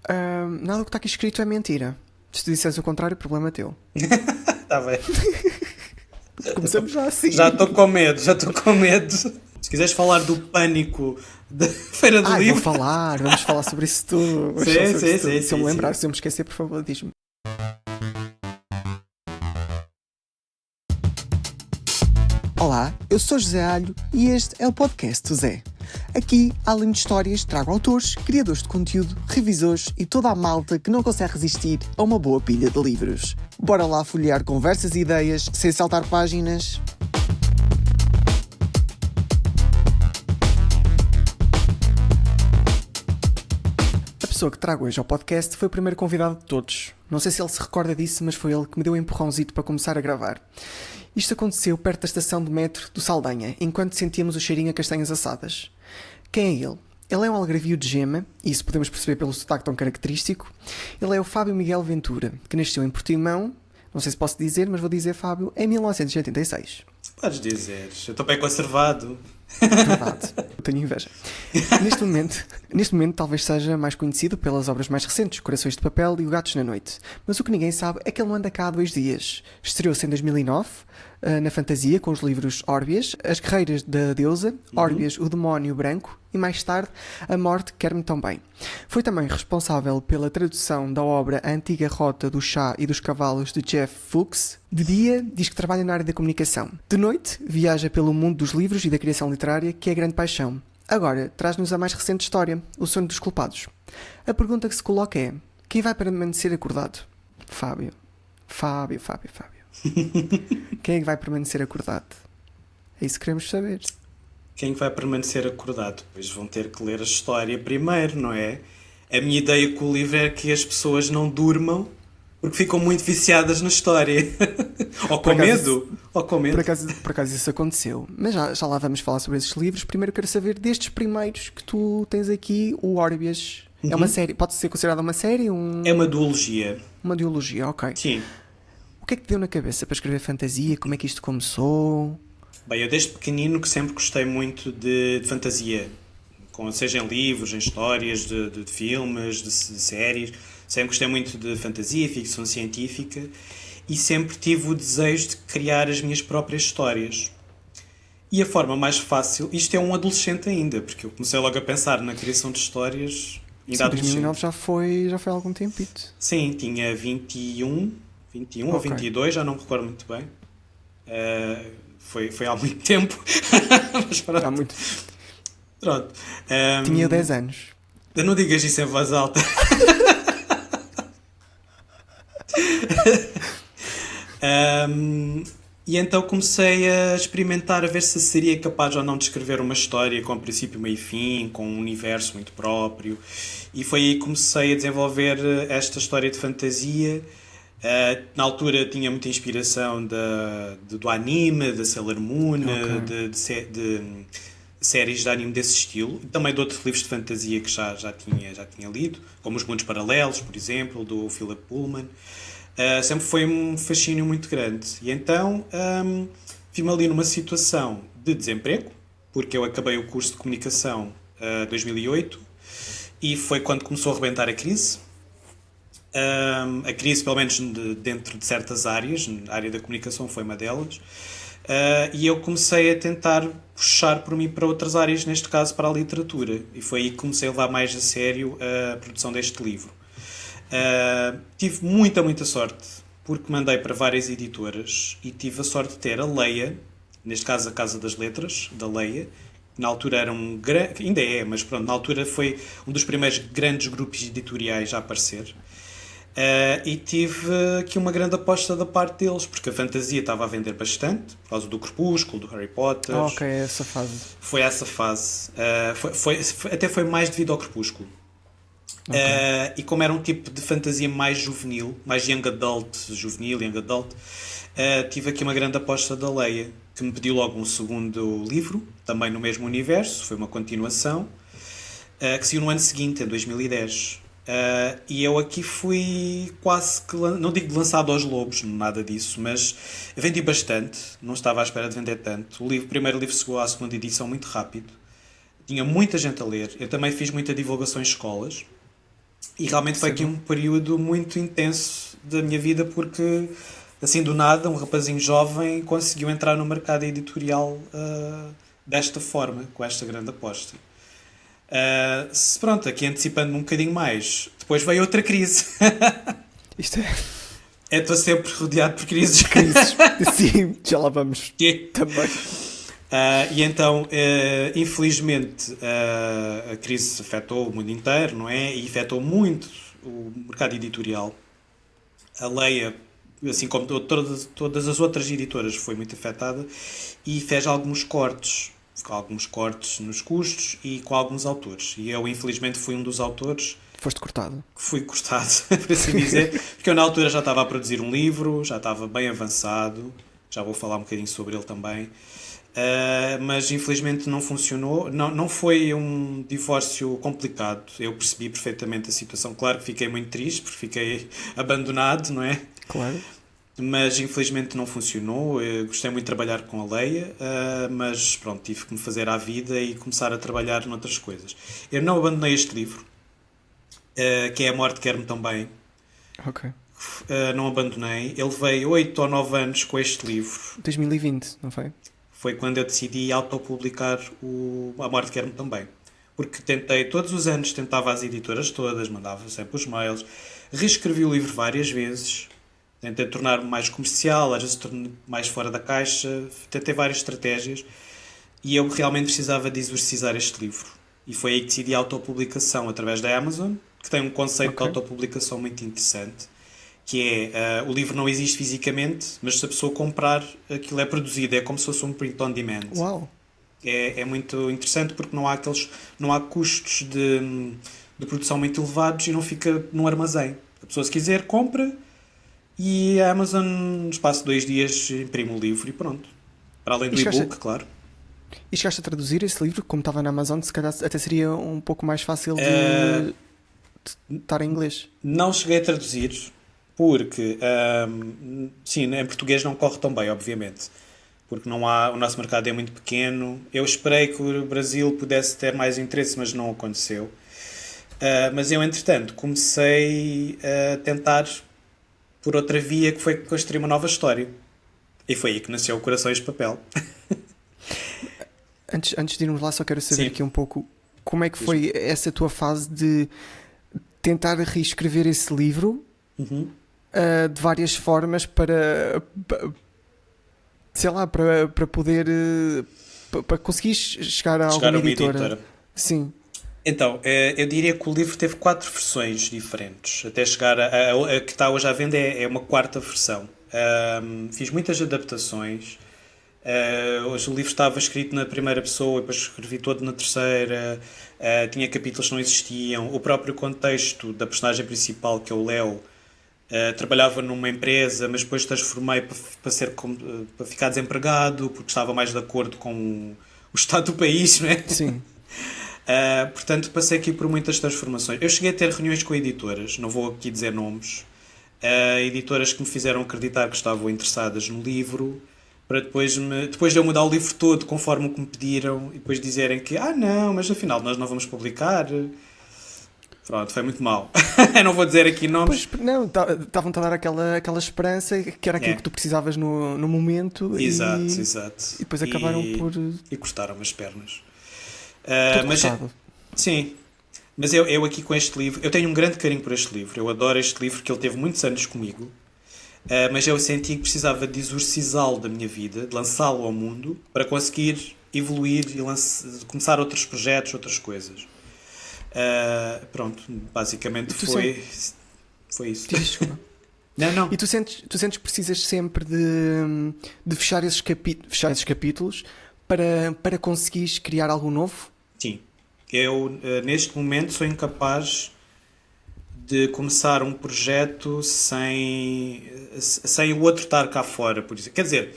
Nada do que está aqui escrito é mentira. Se tu disseres o contrário, o problema é teu. Está bem. Começamos já assim. Já estou com medo, já estou com medo. Se quiseres falar do pânico da Feira do Livro... Vamos falar sobre isso tudo. Sim. Se eu me lembrar, se eu me esquecer, por favor, diz-me. Olá, eu sou José Alho e este é o podcast do Zé. Aqui, além de histórias, trago autores, criadores de conteúdo, revisores e toda a malta que não consegue resistir a uma boa pilha de livros. Bora lá folhear conversas e ideias sem saltar páginas? A pessoa que trago hoje ao podcast foi o primeiro convidado de todos. Não sei se ele se recorda disso, mas foi ele que me deu um empurrãozito para começar a gravar. Isto aconteceu perto da estação de metro do Saldanha, enquanto sentíamos o cheirinho a castanhas assadas. Quem é ele? Ele é um algarvio de gema, e isso podemos perceber pelo sotaque tão característico. Ele é o Fábio Miguel Ventura, que nasceu em Portimão, não sei se posso dizer, mas vou dizer Fábio, em 1986. Podes dizer, eu estou bem conservado. Verdade, eu tenho inveja. Neste momento talvez seja mais conhecido pelas obras mais recentes, Corações de Papel e O Gatos na Noite. Mas o que ninguém sabe é que ele não anda cá há 2 dias. Estreou-se em 2009, na fantasia, com os livros Órbias, As Guerreiras da Deusa, Órbias, O Demónio Branco e, mais tarde, A Morte Quer-me Tão Bem. Foi também responsável pela tradução da obra A Antiga Rota do Chá e dos Cavalos de Jeff Fuchs. De dia, diz que trabalha na área da comunicação. De noite, viaja pelo mundo dos livros e da criação literária, que é a grande paixão. Agora, traz-nos a mais recente história, O Sono dos Culpados. A pergunta que se coloca é: quem vai permanecer acordado? Fábio. Quem é que vai permanecer acordado? É isso que queremos saber. Quem vai permanecer acordado? Pois vão ter que ler a história primeiro, não é? A minha ideia com o livro é que as pessoas não durmam porque ficam muito viciadas na história. Ou com medo. Por acaso isso aconteceu. Mas já lá vamos falar sobre esses livros. Primeiro quero saber destes primeiros que tu tens aqui, o Órbias. É uma série, pode ser considerada uma série? É uma duologia. Uma duologia, ok. Sim. O que é que te deu na cabeça para escrever fantasia? Como é que isto começou? Bem, eu desde pequenino que sempre gostei muito de fantasia. Seja em livros, em histórias, de filmes, de séries. Sempre gostei muito de fantasia, ficção científica. E sempre tive o desejo de criar as minhas próprias histórias. E a forma mais fácil... Isto é um adolescente ainda, porque eu comecei logo a pensar na criação de histórias ainda adolescente. 2009 já foi há algum tempito. Sim, tinha 21 okay. Ou 22, já não me recordo muito bem. Foi há muito tempo. Mas pronto. Há muito. Pronto. Tinha 10 anos. Não digas isso em voz alta. E então comecei a experimentar, a ver se seria capaz ou não de escrever uma história com princípio, meio e fim, com um universo muito próprio. E foi aí que comecei a desenvolver esta história de fantasia. Na altura tinha muita inspiração do anime, da Sailor Moon, okay. de séries de anime desse estilo, e também de outros livros de fantasia que já tinha lido, como Os Mundos Paralelos, por exemplo, do Philip Pullman. Sempre foi um fascínio muito grande. E então vi-me ali numa situação de desemprego, porque eu acabei o curso de comunicação em 2008, e foi quando começou a rebentar a crise. A crise, pelo menos dentro de certas áreas, a área da comunicação foi uma delas. E eu comecei a tentar puxar por mim para outras áreas, neste caso para a literatura, e foi aí que comecei a levar mais a sério a produção deste livro. Tive muita sorte, porque mandei para várias editoras e tive a sorte de ter a Leia, neste caso a Casa das Letras, da Leia, que na altura era ainda é, mas pronto, na altura foi um dos primeiros grandes grupos editoriais a aparecer. E tive aqui uma grande aposta da parte deles, porque a fantasia estava a vender bastante, por causa do Crepúsculo, do Harry Potter. Ok, essa fase. Foi essa fase. Até foi mais devido ao Crepúsculo. Okay. E como era um tipo de fantasia mais juvenil, mais young adult, tive aqui uma grande aposta da Leia, que me pediu logo um segundo livro, também no mesmo universo, foi uma continuação, que saiu no ano seguinte, em 2010. E eu aqui fui quase que, não digo lançado aos lobos, nada disso, mas vendi bastante, não estava à espera de vender tanto. O primeiro livro chegou à segunda edição muito rápido, tinha muita gente a ler, eu também fiz muita divulgação em escolas, E realmente foi aqui um período muito intenso da minha vida, porque assim do nada um rapazinho jovem conseguiu entrar no mercado editorial desta forma, com esta grande aposta. Pronto, aqui antecipando um bocadinho mais, depois veio outra crise. Isto é... Estou sempre rodeado por crises. Sim, já lá vamos também. E então, infelizmente, a crise afetou o mundo inteiro, não é? E afetou muito o mercado editorial. A Leia, assim como todas as outras editoras, foi muito afetada e fez alguns cortes nos custos e com alguns autores. E eu, infelizmente, fui um dos autores. Foste cortado? Fui cortado, por assim dizer, porque eu na altura já estava a produzir um livro, já estava bem avançado, já vou falar um bocadinho sobre ele também. Mas infelizmente não funcionou. Não foi um divórcio complicado. Eu percebi perfeitamente a situação. Claro que fiquei muito triste porque fiquei abandonado, não é? Claro. Mas infelizmente não funcionou. Eu gostei muito de trabalhar com a Leia, mas pronto, tive que me fazer à vida e começar a trabalhar noutras coisas. Eu não abandonei este livro, que é A Morte Quer-me Também. Ok. Não abandonei. Ele veio 8 ou 9 anos com este livro. 2020, não foi? Foi quando eu decidi autopublicar A Morte Quer-me Também. Porque todos os anos tentava às editoras todas, mandava sempre os mails, reescrevi o livro várias vezes, tentei tornar-me mais comercial, às vezes tornei mais fora da caixa, tentei várias estratégias e eu realmente precisava de exorcizar este livro. E foi aí que decidi a autopublicação através da Amazon, que tem um conceito de autopublicação muito interessante, que é, o livro não existe fisicamente, mas se a pessoa comprar, aquilo é produzido, é como se fosse um print on demand. Uau! É muito interessante porque não há custos de produção muito elevados e não fica num armazém. A pessoa, se quiser, compra e a Amazon, no espaço de 2 dias, imprime o livro e pronto. Para além do e-book, claro. E chegaste a traduzir esse livro? Como estava na Amazon, se calhar até seria um pouco mais fácil de estar em inglês. Não cheguei a traduzir porque, sim, em português não corre tão bem, obviamente. Porque o nosso mercado é muito pequeno. Eu esperei que o Brasil pudesse ter mais interesse, mas não aconteceu. Mas eu, entretanto, comecei a tentar por outra via, que foi construir uma nova história. E foi aí que nasceu o Corações de Papel. Antes de irmos lá, só quero saber aqui um pouco como é que foi essa tua fase de tentar reescrever esse livro de várias formas para sei lá, para poder para conseguir chegar a alguma editora. Sim. Então, eu diria que o livro teve 4 versões diferentes, até chegar a que está hoje à venda é uma 4ª versão. Fiz muitas adaptações. Hoje o livro estava escrito na primeira pessoa, depois escrevi todo na terceira. Tinha capítulos que não existiam. O próprio contexto da personagem principal, que é o Léo, trabalhava numa empresa, mas depois transformei para ficar desempregado, porque estava mais de acordo com o estado do país, não é? Sim. Portanto, passei aqui por muitas transformações. Eu cheguei a ter reuniões com editoras, não vou aqui dizer nomes, editoras que me fizeram acreditar que estavam interessadas no livro, para depois de eu mudar o livro todo conforme o que me pediram, e depois dizerem que, não, mas afinal nós não vamos publicar. Pronto, foi muito mau. Eu não vou dizer aqui nomes. Pois, não, estavam-te a dar aquela esperança que era aquilo que tu precisavas no momento. Exato. E depois acabaram por... E cortaram-me as pernas. Mas sim, mas eu aqui com este livro, eu tenho um grande carinho por este livro, eu adoro este livro, que ele teve muitos anos comigo, mas eu senti que precisava de exorcizá-lo da minha vida, de lançá-lo ao mundo, para conseguir evoluir e começar outros projetos, outras coisas. Pronto, basicamente foi isso. Desculpa. Não. E tu sentes que precisas sempre de fechar esses capítulos para conseguires criar algo novo? Sim. Eu, neste momento, sou incapaz de começar um projeto sem o outro estar cá fora, por exemplo. Quer dizer,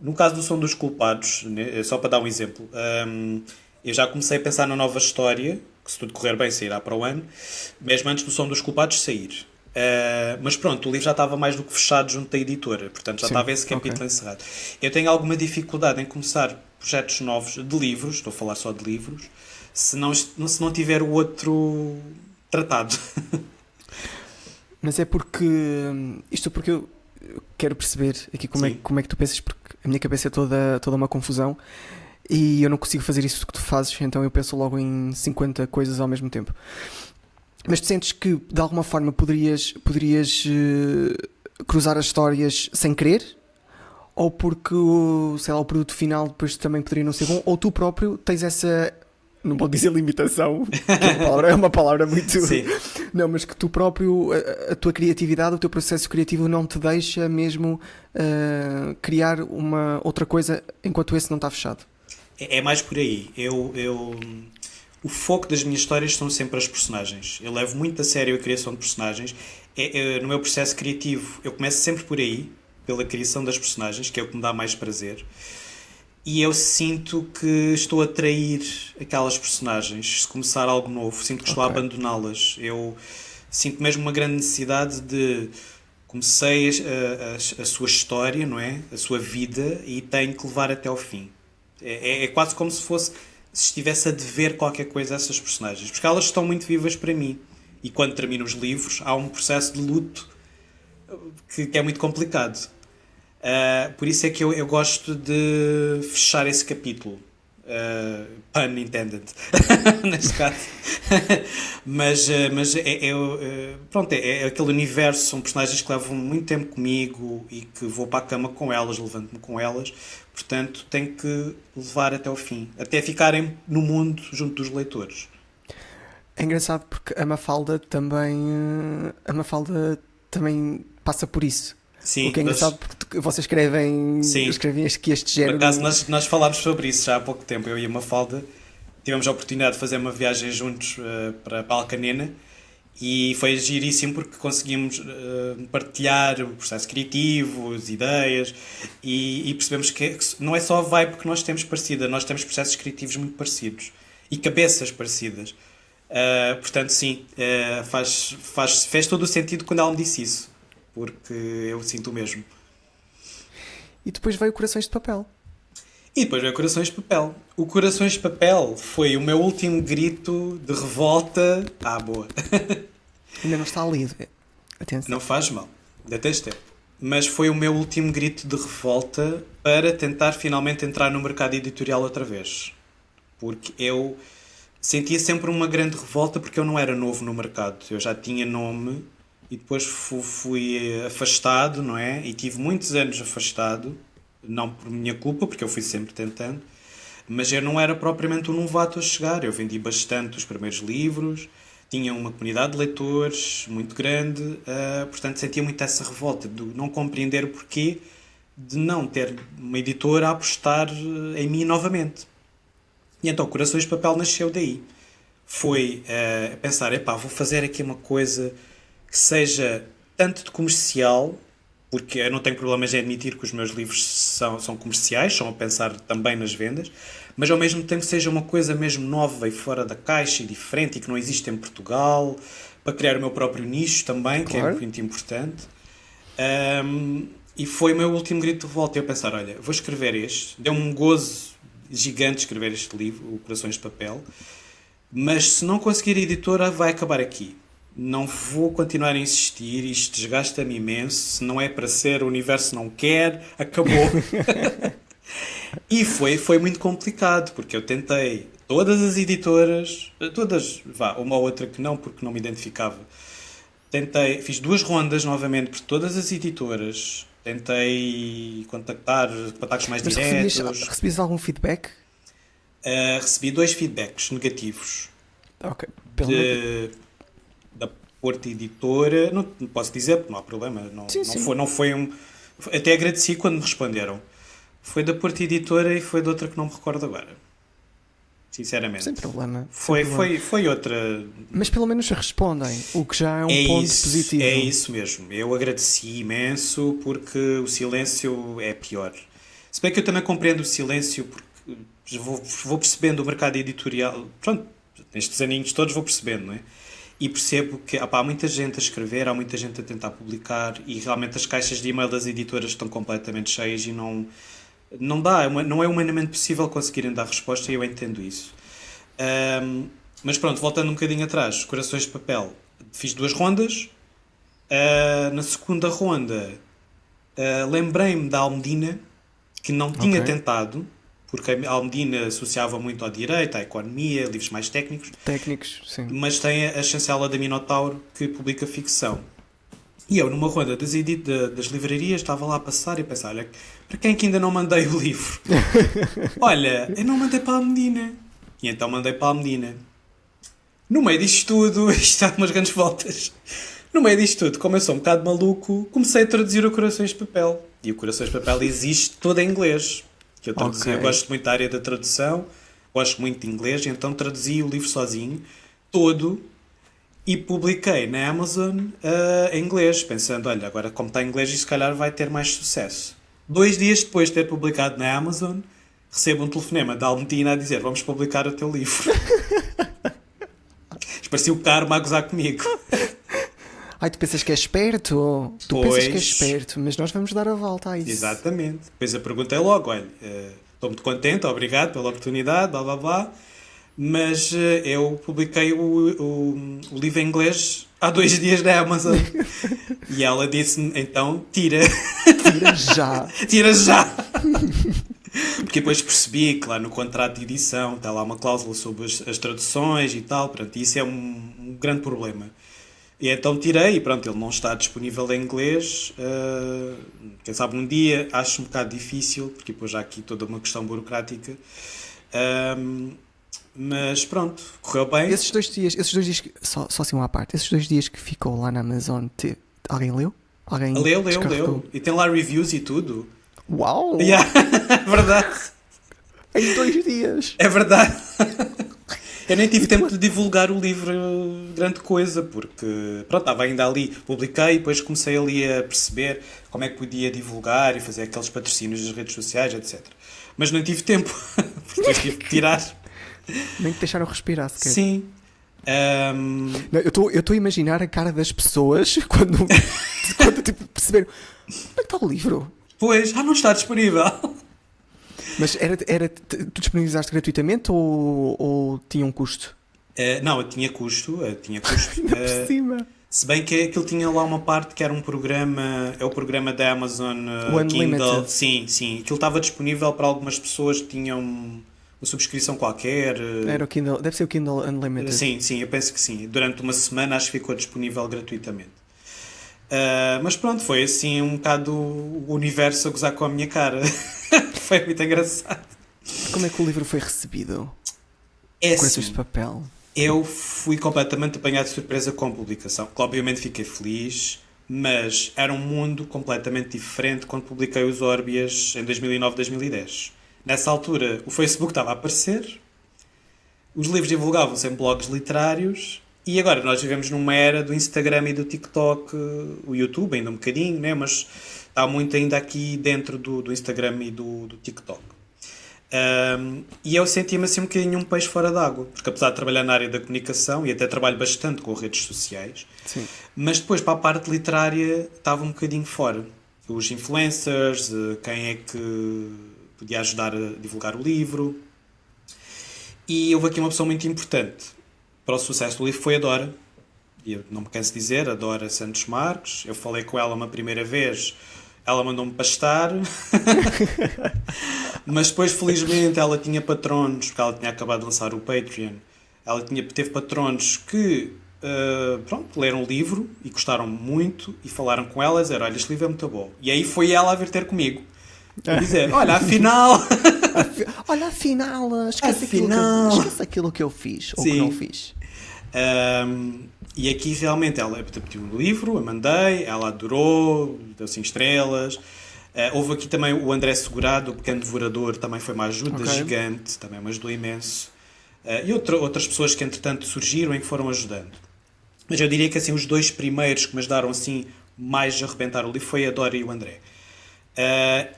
no caso do Som dos Culpados, só para dar um exemplo, eu já comecei a pensar na nova história, que se tudo correr bem sairá para o ano, mesmo antes do Som dos Culpados sair. Mas pronto, o livro já estava mais do que fechado junto da editora, portanto já estava esse capítulo encerrado. Eu tenho alguma dificuldade em começar projetos novos de livros, estou a falar só de livros, se não tiver o outro tratado. Mas é porque... Isto porque eu quero perceber aqui como é que tu pensas, porque a minha cabeça é toda uma confusão e eu não consigo fazer isso que tu fazes, então eu penso logo em 50 coisas ao mesmo tempo. Mas tu sentes que, de alguma forma, poderias cruzar as histórias sem querer? Ou porque, sei lá, o produto final depois também poderia não ser bom? Ou tu próprio tens essa... Não pode dizer limitação, que é uma palavra muito... Sim. Não, mas que tu próprio, a tua criatividade, o teu processo criativo não te deixa mesmo criar uma outra coisa enquanto esse não está fechado. É mais por aí. O foco das minhas histórias são sempre as personagens. Eu levo muito a sério a criação de personagens. No meu processo criativo, eu começo sempre por aí, pela criação das personagens, que é o que me dá mais prazer. E eu sinto que estou a trair aquelas personagens. Se começar algo novo, sinto que estou a abandoná-las. Eu sinto mesmo uma grande necessidade de... Comecei a sua história, não é? A sua vida, e tenho que levar até ao fim. É quase como se estivesse a dever qualquer coisa a essas personagens. Porque elas estão muito vivas para mim. E quando termino os livros, há um processo de luto que é muito complicado. Por isso é que eu gosto de fechar esse capítulo. Pun intended. Neste caso. mas pronto, é aquele universo, são personagens que levam muito tempo comigo e que vou para a cama com elas, levanto-me com elas, portanto tenho que levar até ao fim, até ficarem no mundo junto dos leitores. É engraçado porque a Mafalda também passa por isso. Sim, o que é engraçado porque vocês escrevem este género. Por acaso nós falámos sobre isso já há pouco tempo, eu e a Mafalda tivemos a oportunidade de fazer uma viagem juntos para Alcanena e foi giríssimo porque conseguimos partilhar o processo criativo, as ideias e percebemos que não é só a vibe que nós temos parecida, nós temos processos criativos muito parecidos e cabeças parecidas. Portanto, sim, fez todo o sentido quando ela me disse isso. Porque eu sinto o mesmo. E depois veio o Corações de Papel. O Corações de Papel foi o meu último grito de revolta. Boa. Ainda não está lido. Atenção. Não faz mal. Ainda tens tempo. Mas foi o meu último grito de revolta para tentar finalmente entrar no mercado editorial outra vez. Porque eu sentia sempre uma grande revolta porque eu não era novo no mercado. Eu já tinha nome... E depois fui afastado, não é? E tive muitos anos afastado, não por minha culpa, porque eu fui sempre tentando, mas eu não era propriamente um novato a chegar. Eu vendi bastante os primeiros livros, tinha uma comunidade de leitores muito grande, portanto sentia muito essa revolta de não compreender o porquê de não ter uma editora a apostar em mim novamente. E então Corações de Papel nasceu daí. Foi pensar, vou fazer aqui uma coisa... que seja tanto de comercial, porque eu não tenho problemas em admitir que os meus livros são comerciais, são a pensar também nas vendas, mas ao mesmo tempo que seja uma coisa mesmo nova e fora da caixa e diferente e que não existe em Portugal, para criar o meu próprio nicho também, claro. Que é muito importante. E foi o meu último grito de revolta. Eu pensar, olha, vou escrever este, deu-me um gozo gigante escrever este livro, o Corações de Papel, mas se não conseguir a editora vai acabar aqui. Não vou continuar a insistir, isto desgasta-me imenso, se não é para ser, o universo não quer, acabou. E foi muito complicado, porque eu tentei todas as editoras, uma ou outra que não, porque não me identificava. Fiz 2 rondas novamente por todas as editoras, tentei contactos mais diretos. Recebias algum feedback? Recebi 2 feedbacks negativos. Ok. Da Porta Editora, não posso dizer, porque não há problema, não foi até agradeci quando me responderam. Foi da Porta Editora e foi de outra que não me recordo agora. Sinceramente. Sem problema. Foi outra. Mas pelo menos respondem, o que já é um ponto positivo. É isso mesmo. Eu agradeci imenso porque o silêncio é pior. Se bem que eu também compreendo o silêncio porque vou percebendo o mercado editorial. Pronto, nestes aninhos todos vou percebendo, não é? E percebo que há muita gente a escrever, há muita gente a tentar publicar e realmente as caixas de e-mail das editoras estão completamente cheias e não é humanamente possível conseguirem dar resposta e eu entendo isso. Mas pronto, voltando um bocadinho atrás, Corações de Papel, fiz 2 rondas. Na segunda ronda, lembrei-me da Almedina, que não tinha Ok. tentado, porque a Almedina associava muito ao direito, à economia, livros mais técnicos, Técnicos, sim. mas tem a chancela da Minotauro, que publica ficção. E eu, numa ronda das livrarias, estava lá a passar e a pensar, olha, para quem é que ainda não mandei o livro? Olha, eu não mandei para a Almedina. E então mandei para a Almedina. No meio disto tudo, isto dá umas grandes voltas. No meio disto tudo, como eu sou um bocado maluco, comecei a traduzir o Corações de Papel. E o Corações de Papel existe todo em inglês. Que eu traduzi, Ok. eu gosto muito da área da tradução, gosto muito de inglês, e então traduzi o livro sozinho, todo, e publiquei na Amazon em inglês, pensando, olha, agora como está em inglês, isto se calhar vai ter mais sucesso. 2 dias depois de ter publicado na Amazon, recebo um telefonema da Almedina a dizer, vamos publicar o teu livro. Parecia o Karma a gozar comigo. Ai, tu pensas que é esperto? Tu Pois. pensas que é esperto, mas nós vamos dar a volta a isso. Exatamente. Depois eu perguntei logo, olha, estou muito contente, obrigado pela oportunidade, blá blá blá, mas eu publiquei o livro em inglês há 2 dias na Amazon. E ela disse-me, então, tira. Tira já. Tira já! Porque depois percebi que lá no contrato de edição está lá uma cláusula sobre as traduções e tal, pronto, isso é um grande problema. E então tirei e pronto, ele não está disponível em inglês. Quem sabe um dia, acho um bocado difícil, porque depois há aqui toda uma questão burocrática. Mas pronto, correu bem. Esses 2 dias, só assim uma à parte, esses 2 dias que ficou lá na Amazon, alguém leu? Alguém Leu. descarregou? E tem lá reviews e tudo. Uau! Yeah, é verdade. Em 2 dias! É verdade. Eu nem tive tempo de divulgar o livro grande coisa, porque pronto, estava ainda ali, publiquei e depois comecei ali a perceber como é que podia divulgar e fazer aqueles patrocínios das redes sociais, etc. Mas não tive tempo, porque tive que tirar. Nem te deixaram respirar sequer. Sim. Não, eu estou a imaginar a cara das pessoas quando tipo, perceberam onde é que está o livro? Pois, não está disponível. Mas tu disponibilizaste gratuitamente ou tinha um custo? Não, tinha custo. Tinha custo. Ainda por cima. Se bem que aquilo tinha lá uma parte que era um programa, é o programa da Amazon O Unlimited. Kindle. Sim. Aquilo estava disponível para algumas pessoas que tinham uma subscrição qualquer. Era o Kindle, deve ser o Kindle Unlimited. Sim, eu penso que sim. Durante uma semana acho que ficou disponível gratuitamente. Mas pronto, foi assim um bocado o universo a gozar com a minha cara. Foi muito engraçado. Como é que o livro foi recebido? É Corações assim, de papel. eu fui completamente apanhado de surpresa com a publicação. Que, obviamente fiquei feliz, mas era um mundo completamente diferente quando publiquei os Órbias em 2009, 2010. Nessa altura o Facebook estava a aparecer, os livros divulgavam-se em blogs literários e agora nós vivemos numa era do Instagram e do TikTok, o YouTube ainda um bocadinho, né? Mas está muito ainda aqui dentro do Instagram e do TikTok. E eu sentia-me assim um bocadinho um peixe fora d'água, porque apesar de trabalhar na área da comunicação e até trabalho bastante com redes sociais, Sim. mas depois para a parte literária estava um bocadinho fora. Os influencers, quem é que podia ajudar a divulgar o livro. E houve aqui uma pessoa muito importante para o sucesso do livro, foi a Dora. E eu não me canso de dizer, a Dora Santos Marques. Eu falei com ela uma primeira vez, ela mandou-me pastar. Mas depois, felizmente, ela tinha patronos, porque ela tinha acabado de lançar o Patreon. Ela teve patronos que, leram o livro e gostaram muito e falaram com ela a dizer, olha, este livro é muito bom. E aí foi ela a vir ter comigo. A dizer, olha, afinal... Olha, afinal, esquece aquilo que eu fiz ou que Sim. não fiz. E aqui realmente ela pediu um livro, eu mandei, ela adorou, deu 5 estrelas. Houve aqui também o André Segurado, o Pequeno Devorador, também foi uma ajuda gigante, também me ajudou imenso. E outras pessoas que entretanto surgiram e que foram ajudando. Mas eu diria que assim, os 2 primeiros que me ajudaram assim, mais a arrebentar o livro foi a Dora e o André.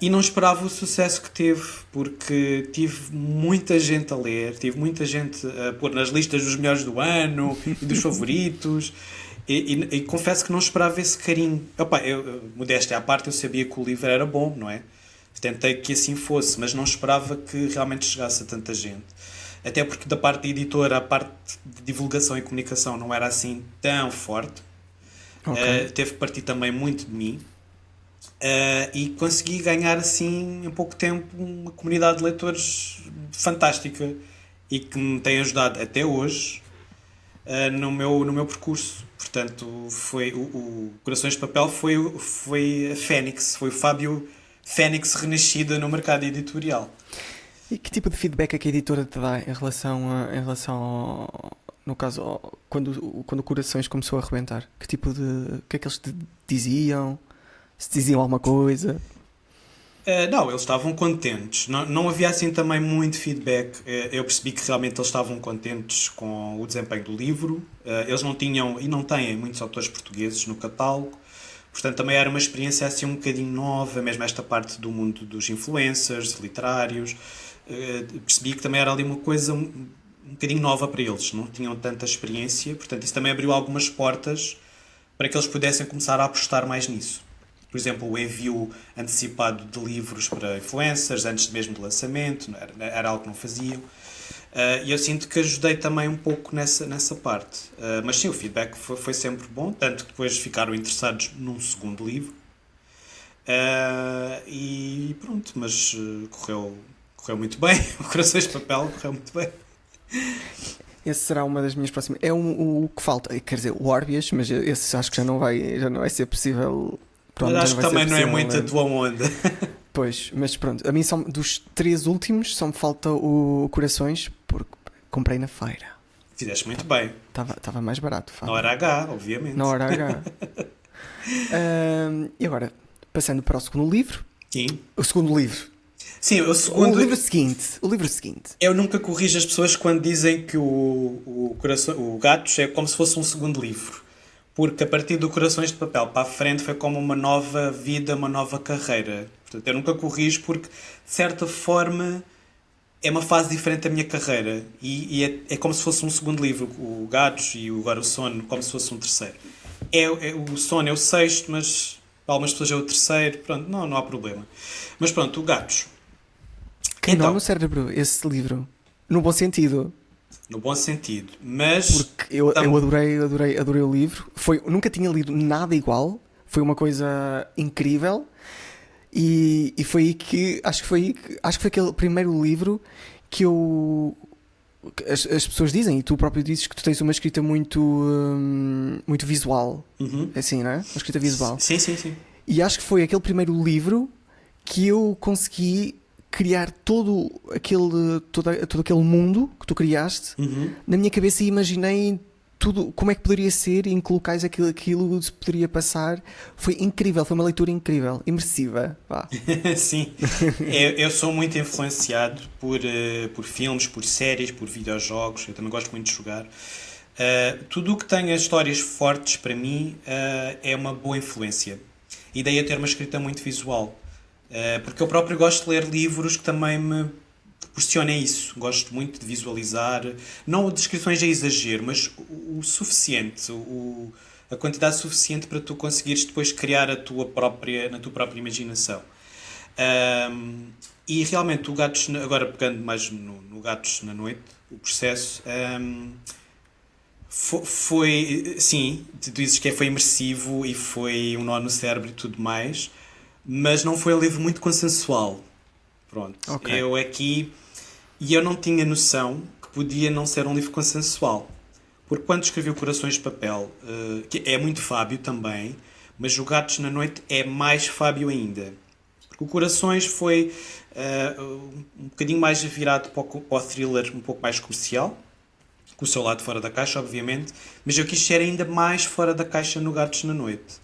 E não esperava o sucesso que teve, porque tive muita gente a ler, tive muita gente a pôr nas listas dos melhores do ano e dos favoritos, e confesso que não esperava esse carinho. Modéstia à parte, eu sabia que o livro era bom, não é? Tentei que assim fosse, mas não esperava que realmente chegasse a tanta gente. até porque da parte da editora a parte de divulgação e comunicação não era assim tão forte. Ok. Teve que partir também muito de mim. E consegui ganhar assim em pouco tempo uma comunidade de leitores fantástica e que me tem ajudado até hoje no meu percurso. Portanto, foi o Corações de Papel foi a Fênix, foi o Fábio Fênix renascida no mercado editorial. E que tipo de feedback é que a editora te dá em relação no caso, quando o Corações começou a arrebentar? O que é que eles te diziam? Se diziam alguma coisa? Não, eles estavam contentes. Não havia assim também muito feedback. Eu percebi que realmente eles estavam contentes com o desempenho do livro. Eles não tinham e não têm muitos autores portugueses no catálogo. Portanto, também era uma experiência assim um bocadinho nova, mesmo esta parte do mundo dos influencers, literários. Percebi que também era ali uma coisa um bocadinho nova para eles. Não tinham tanta experiência. Portanto, isso também abriu algumas portas para que eles pudessem começar a apostar mais nisso. Por exemplo, o envio antecipado de livros para influencers, antes mesmo do lançamento, era algo que não faziam. E eu sinto que ajudei também um pouco nessa parte. Mas sim, o feedback foi sempre bom, tanto que depois ficaram interessados num segundo livro. E pronto, mas correu muito bem. O Corações de Papel correu muito bem. Esse será uma das minhas próximas. É o que falta, quer dizer, o Orbias, mas esse acho que já não vai ser possível. Mas acho que também não é muito a tua onda. Pois, mas pronto, a mim dos 3 últimos só me falta o Corações, porque comprei na feira. Fizeste muito bem. Estava mais barato, Fábio. Na hora H, obviamente. Na hora H. E agora, passando para o segundo livro. Sim. O segundo livro. Sim, o segundo... O livro seguinte. Eu nunca corrijo as pessoas quando dizem que o Gatos é como se fosse um segundo livro. Porque a partir do Corações de Papel para a frente foi como uma nova vida, uma nova carreira. Portanto, eu nunca corrijo porque, de certa forma, é uma fase diferente da minha carreira. E é como se fosse um segundo livro. O Gatos e agora o Sono, como se fosse um terceiro. O Sono é o sexto, mas para algumas pessoas é o terceiro. Pronto, não há problema. Mas pronto, o Gatos. Que nó no cérebro, esse livro. No bom sentido. No bom sentido, mas... Porque eu adorei o livro. Nunca tinha lido nada igual. Foi uma coisa incrível. E foi aí que... Acho que foi aquele primeiro livro que eu... As pessoas dizem, e tu próprio dizes que tu tens uma escrita muito visual. Assim, não é? Uma escrita visual. Sim. E acho que foi aquele primeiro livro que eu consegui criar todo aquele mundo que tu criaste na minha cabeça e imaginei tudo, como é que poderia ser, em que locais aquilo se poderia passar. Foi incrível, foi uma leitura incrível, imersiva. Sim, eu sou muito influenciado por filmes, por séries, por videojogos. Eu também gosto muito de jogar. Tudo o que tenha histórias fortes para mim é uma boa influência. E daí a ter uma escrita muito visual. Porque eu próprio gosto de ler livros que também me proporcionem isso. Gosto muito de visualizar, não descrições a exagero, mas o suficiente, a quantidade suficiente para tu conseguires depois criar na tua própria imaginação. E realmente o Gatos, agora pegando mais no Gatos na Noite, o processo foi, sim, tu dizes que foi imersivo e foi um nó no cérebro e tudo mais, mas não foi um livro muito consensual. Pronto. Okay. Eu não tinha noção que podia não ser um livro consensual. Porque quando escrevi o Corações de Papel, que é muito Fábio também, mas o Gatos na Noite é mais Fábio ainda. Porque o Corações foi um bocadinho mais virado para o thriller um pouco mais comercial, com o seu lado fora da caixa, obviamente, mas eu quis ser ainda mais fora da caixa no Gatos na Noite.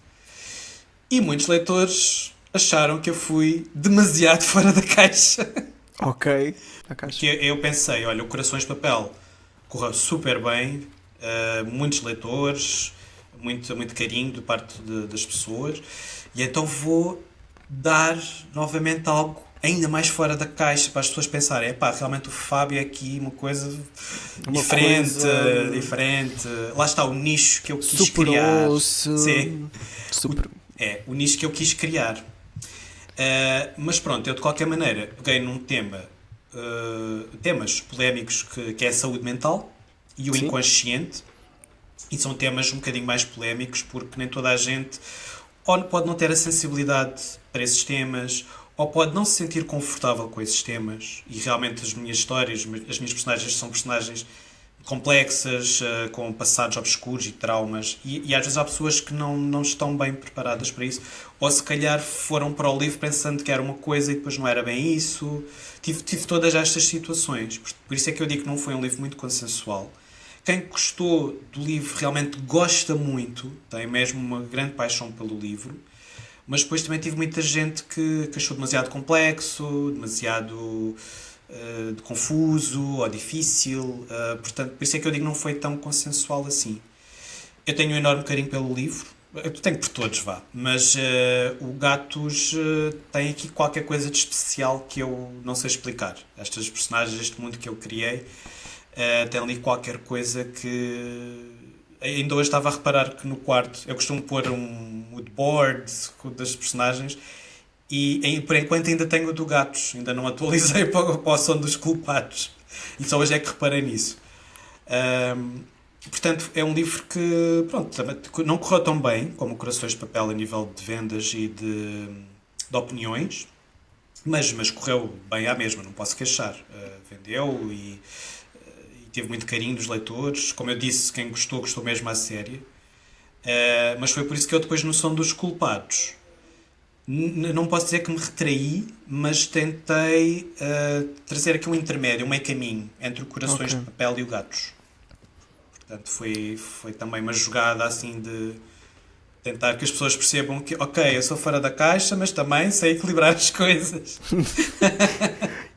E muitos leitores acharam que eu fui demasiado fora da caixa. Ok. Porque eu pensei, olha, o Corações de Papel correu super bem, muitos leitores, muito carinho de parte das pessoas, e então vou dar novamente algo ainda mais fora da caixa para as pessoas pensarem, realmente o Fábio é aqui uma coisa diferente. Lá está o nicho que eu quis criar. Sim. O nicho que eu quis criar. Mas pronto, eu de qualquer maneira peguei num tema temas polémicos que é a saúde mental e o Sim. inconsciente, e são temas um bocadinho mais polémicos porque nem toda a gente ou pode não ter a sensibilidade para esses temas, ou pode não se sentir confortável com esses temas. E realmente as minhas histórias, as minhas personagens são personagens complexas, com passados obscuros e traumas, e às vezes há pessoas que não estão bem preparadas para isso, ou se calhar foram para o livro pensando que era uma coisa e depois não era bem isso. Tive todas estas situações, por isso é que eu digo que não foi um livro muito consensual. Quem gostou do livro realmente gosta muito, tem mesmo uma grande paixão pelo livro, mas depois também tive muita gente que achou demasiado complexo, demasiado confuso ou difícil, portanto, por isso é que eu digo que não foi tão consensual assim. Eu tenho um enorme carinho pelo livro, eu tenho por todos, vá, mas o Gatos tem aqui qualquer coisa de especial que eu não sei explicar. Estas personagens, este mundo que eu criei, tem ali qualquer coisa que... Ainda hoje estava a reparar que no quarto eu costumo pôr um moodboard das personagens e por enquanto ainda tenho o do Gatos, ainda não atualizei para o som dos culpados. E só hoje é que reparei nisso. Portanto, é um livro que, pronto, não correu tão bem como o Corações de Papel a nível de vendas e de opiniões, mas correu bem à mesma, não posso queixar. Vendeu e teve muito carinho dos leitores. Como eu disse, quem gostou, gostou mesmo à série. Mas foi por isso que eu depois, no Som dos Culpados, não posso dizer que me retraí, mas tentei trazer aqui um intermédio, um meio caminho entre o Corações de Papel e o Gatos. Portanto, foi também uma jogada assim de tentar que as pessoas percebam que, ok, eu sou fora da caixa, mas também sei equilibrar as coisas.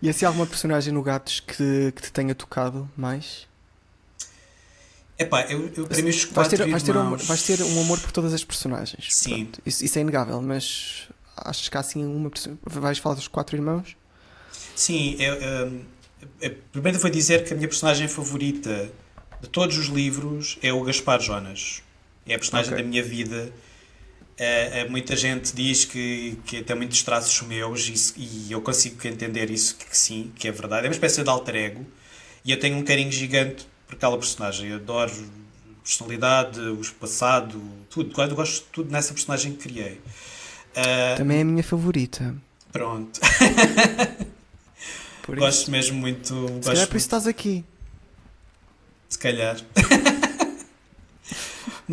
E assim, alguma personagem no Gatos que te tenha tocado mais? Epá, eu para mim os quatro irmãos... Vais ter um amor por todas as personagens. Sim. Pronto, isso é inegável, mas achas que há assim uma personagem... Vais falar dos 4 irmãos? Sim, primeiro vou dizer que a minha personagem favorita de todos os livros é o Gaspar Jonas. É a personagem da minha vida. Muita gente diz que tem muitos traços meus e eu consigo entender isso, que sim, que é verdade. É uma espécie de alter ego e eu tenho um carinho gigante por aquela personagem. Eu adoro a personalidade, o passado, tudo. Eu gosto de tudo nessa personagem que criei. Também é a minha favorita. Pronto. Gosto mesmo muito. Se calhar é por isso estás aqui. Se calhar.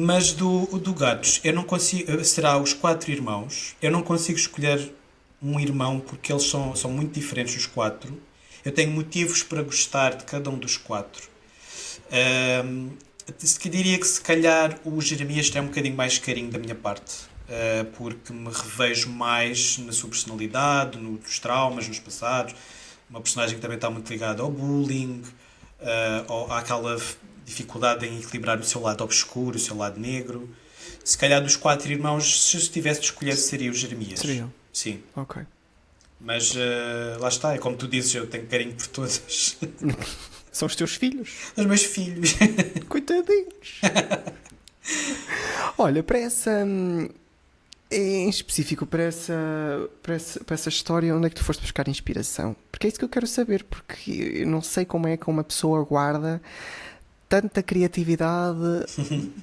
Mas do Gatos, eu não consigo... Será os 4 irmãos. Eu não consigo escolher um irmão porque eles são muito diferentes os 4. Eu tenho motivos para gostar de cada um dos 4. Diria que se calhar o Jeremias tem um bocadinho mais carinho da minha parte. Porque me revejo mais na sua personalidade, nos traumas, nos passados. Uma personagem que também está muito ligada ao bullying, ou àquela dificuldade em equilibrar o seu lado obscuro, o seu lado negro. Se calhar dos 4 irmãos, se tivesse de escolher, seria o Jeremias. Seria? Sim. Ok. Mas lá está, é como tu dizes, eu tenho carinho por todas. São os teus filhos? Os meus filhos. Coitadinhos. Olha, para essa... Em específico, para essa história, onde é que tu foste buscar inspiração? Porque é isso que eu quero saber, porque eu não sei como é que uma pessoa guarda tanta criatividade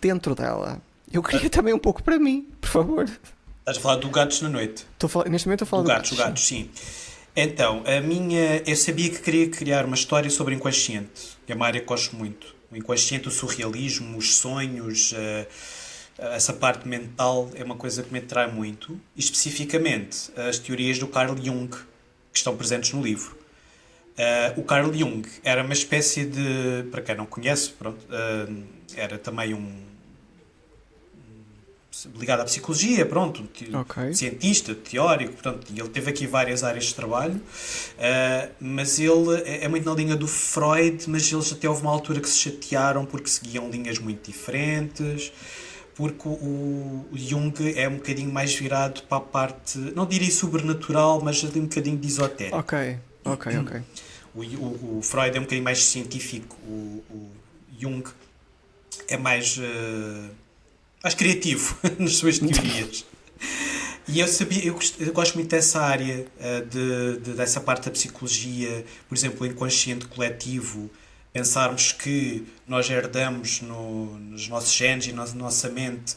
dentro dela. Eu queria também um pouco para mim, por favor. Estás a falar do Gatos na Noite? Neste momento estou a falar do Gatos. O Gatos, sim. Então, eu sabia que queria criar uma história sobre o inconsciente, que é uma área que gosto muito. O inconsciente, o surrealismo, os sonhos, essa parte mental é uma coisa que me atrai muito. E especificamente as teorias do Carl Jung, que estão presentes no livro. O Carl Jung era uma espécie de... Para quem não conhece, pronto, era também ligado à psicologia, pronto, cientista, teórico, pronto, e ele teve aqui várias áreas de trabalho, mas ele é muito na linha do Freud, mas eles até houve uma altura que se chatearam porque seguiam linhas muito diferentes, porque o Jung é um bocadinho mais virado para a parte, não diria sobrenatural, mas ali um bocadinho de esotérico. Ok. O Freud é um bocadinho mais científico, o Jung é mais criativo nas suas teorias. E eu sabia, eu gosto muito dessa área, dessa parte da psicologia, por exemplo, o inconsciente coletivo, pensarmos que nós herdamos nos nossos genes e na nossa mente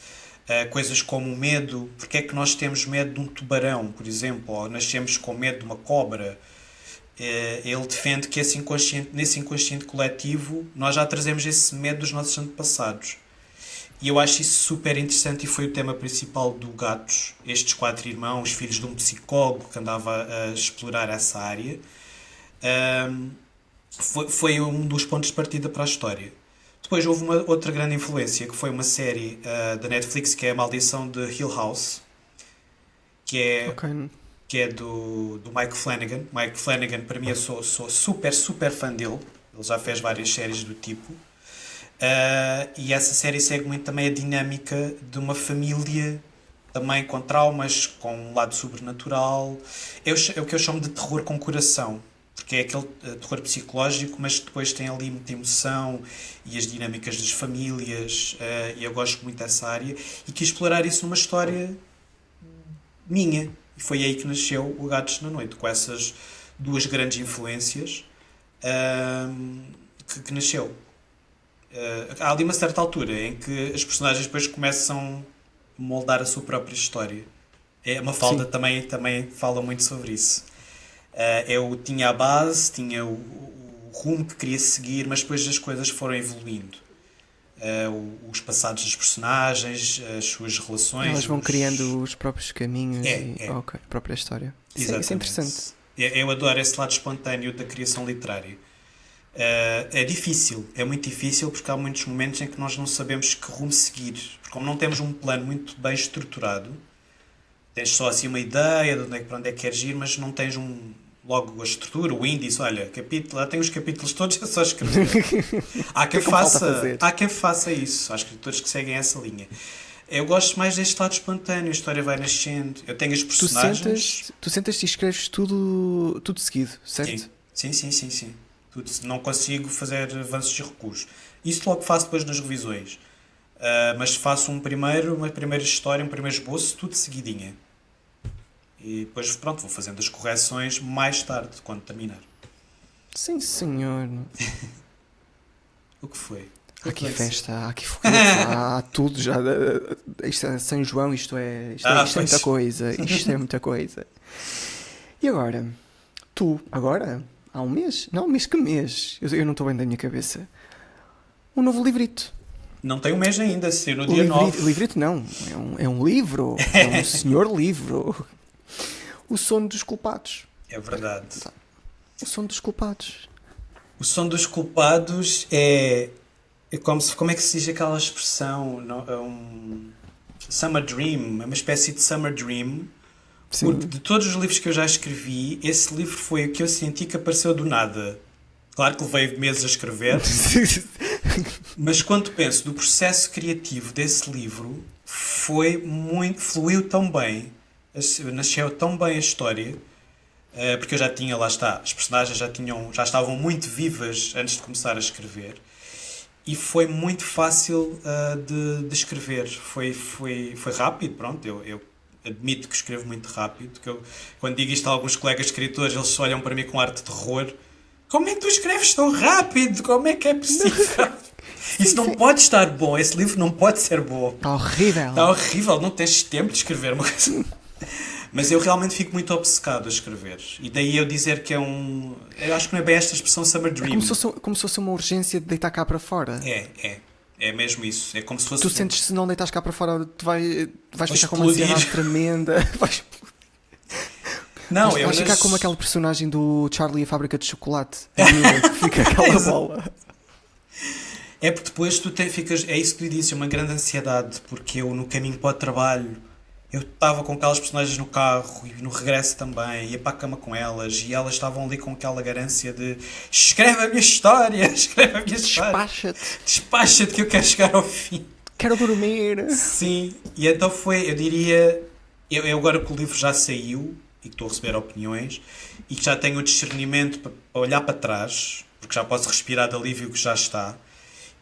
coisas como o medo. Porque é que nós temos medo de um tubarão, por exemplo, ou nascemos com medo de uma cobra? Ele defende que nesse inconsciente coletivo nós já trazemos esse medo dos nossos antepassados. E eu acho isso super interessante e foi o tema principal do Gatos. Estes 4 irmãos, filhos de um psicólogo que andava a explorar essa área. Foi um dos pontos de partida para a história. Depois houve uma outra grande influência, que foi uma série da Netflix, que é A Maldição de Hill House, que é, Ok. que é do Mike Flanagan. Mike Flanagan, para mim, eu sou super, super fã dele. Ele já fez várias séries do tipo. E essa série segue muito também a dinâmica de uma família também com traumas, com um lado sobrenatural. É o que eu chamo de terror com coração, porque é aquele terror psicológico, mas depois tem ali muita emoção e as dinâmicas das famílias, e eu gosto muito dessa área e quis explorar isso numa história minha. E foi aí que nasceu o Gatos na Noite, com essas duas grandes influências que nasceu. Há ali uma certa altura em que as personagens depois começam a moldar a sua própria história. Uma falda Sim. também fala muito sobre isso. Eu tinha a base, tinha o rumo que queria seguir, mas depois as coisas foram evoluindo. Os passados dos personagens, as suas relações. Elas vão criando os próprios caminhos e. É, Ok, a própria história. Isso é interessante. exatamente. Eu adoro esse lado espontâneo da criação literária. É difícil, é muito difícil porque há muitos momentos em que nós não sabemos que rumo seguir. Porque como não temos um plano muito bem estruturado, tens só assim uma ideia de para onde é que queres ir, mas não tens logo a estrutura, o índice, olha, capítulo, lá tem os capítulos todos, é só escrever. Há O que é quem que me falta faça, fazer? há quem faça isso, há escritores que seguem essa linha. Eu gosto mais deste lado espontâneo, a história vai nascendo, eu tenho as personagens. Tu sentas e escreves tudo seguido, certo? Sim. Tudo, não consigo fazer avanços e recuos. Isso logo faço depois nas revisões. Mas faço uma primeira história, um primeiro esboço, tudo seguidinha. E depois, pronto, vou fazendo as correções mais tarde, quando terminar. Sim, senhor. O que foi? Há aqui festa, há aqui foguetes, há tudo já. Isto é São João, isto é Pois. muita coisa. Isto é muita coisa. E agora? Agora? Há um mês? Não, mês que mês? Eu não estou bem da minha cabeça. Um novo livrito. Não tem um mês ainda, se no dia 9. Livrito não, é um livro. É um senhor livro. O Sono dos Culpados. É verdade. O Sono dos Culpados. O som dos culpados é como é que se diz aquela expressão? Summer Dream, é uma espécie de Summer Dream. Sim. Porque de todos os livros que eu já escrevi, esse livro foi o que eu senti que apareceu do nada. Claro que levei meses a escrever, mas quando penso do processo criativo desse livro, fluiu tão bem, nasceu tão bem a história, porque eu já tinha, lá está, as personagens já estavam muito vivas antes de começar a escrever, e foi muito fácil de escrever. Foi rápido, pronto, eu admito que escrevo muito rápido, que quando digo isto a alguns colegas escritores, eles olham para mim com ar de terror. Como é que tu escreves tão rápido? Como é que é possível? Isso não pode estar bom, esse livro não pode ser bom. Está horrível. Está horrível, não tens tempo de escrever uma coisa. Mas eu realmente fico muito obcecado a escrever. E daí eu dizer que é eu acho que não é bem esta expressão Summer Dream. Como se fosse uma urgência de deitar cá para fora. É mesmo isso. É como se fosse. Tu sentes que se não deitas cá para fora, tu vais ficar com uma explodir. ansiedade tremenda. Não, vais ficar como aquele personagem do Charlie e a Fábrica de Chocolate. Que fica aquela bola. É porque depois tu ficas. É isso que tu disse, uma grande ansiedade. Porque eu, no caminho para o trabalho, eu estava com aquelas personagens no carro e no regresso também, ia para a cama com elas e elas estavam ali com aquela garância de escreve a minha história, escreve a minha história. Despacha-te que eu quero chegar ao fim. Quero dormir. Sim, e então foi, eu diria, eu agora que o livro já saiu e que estou a receber opiniões e que já tenho o discernimento para olhar para trás, porque já posso respirar de alívio que já está,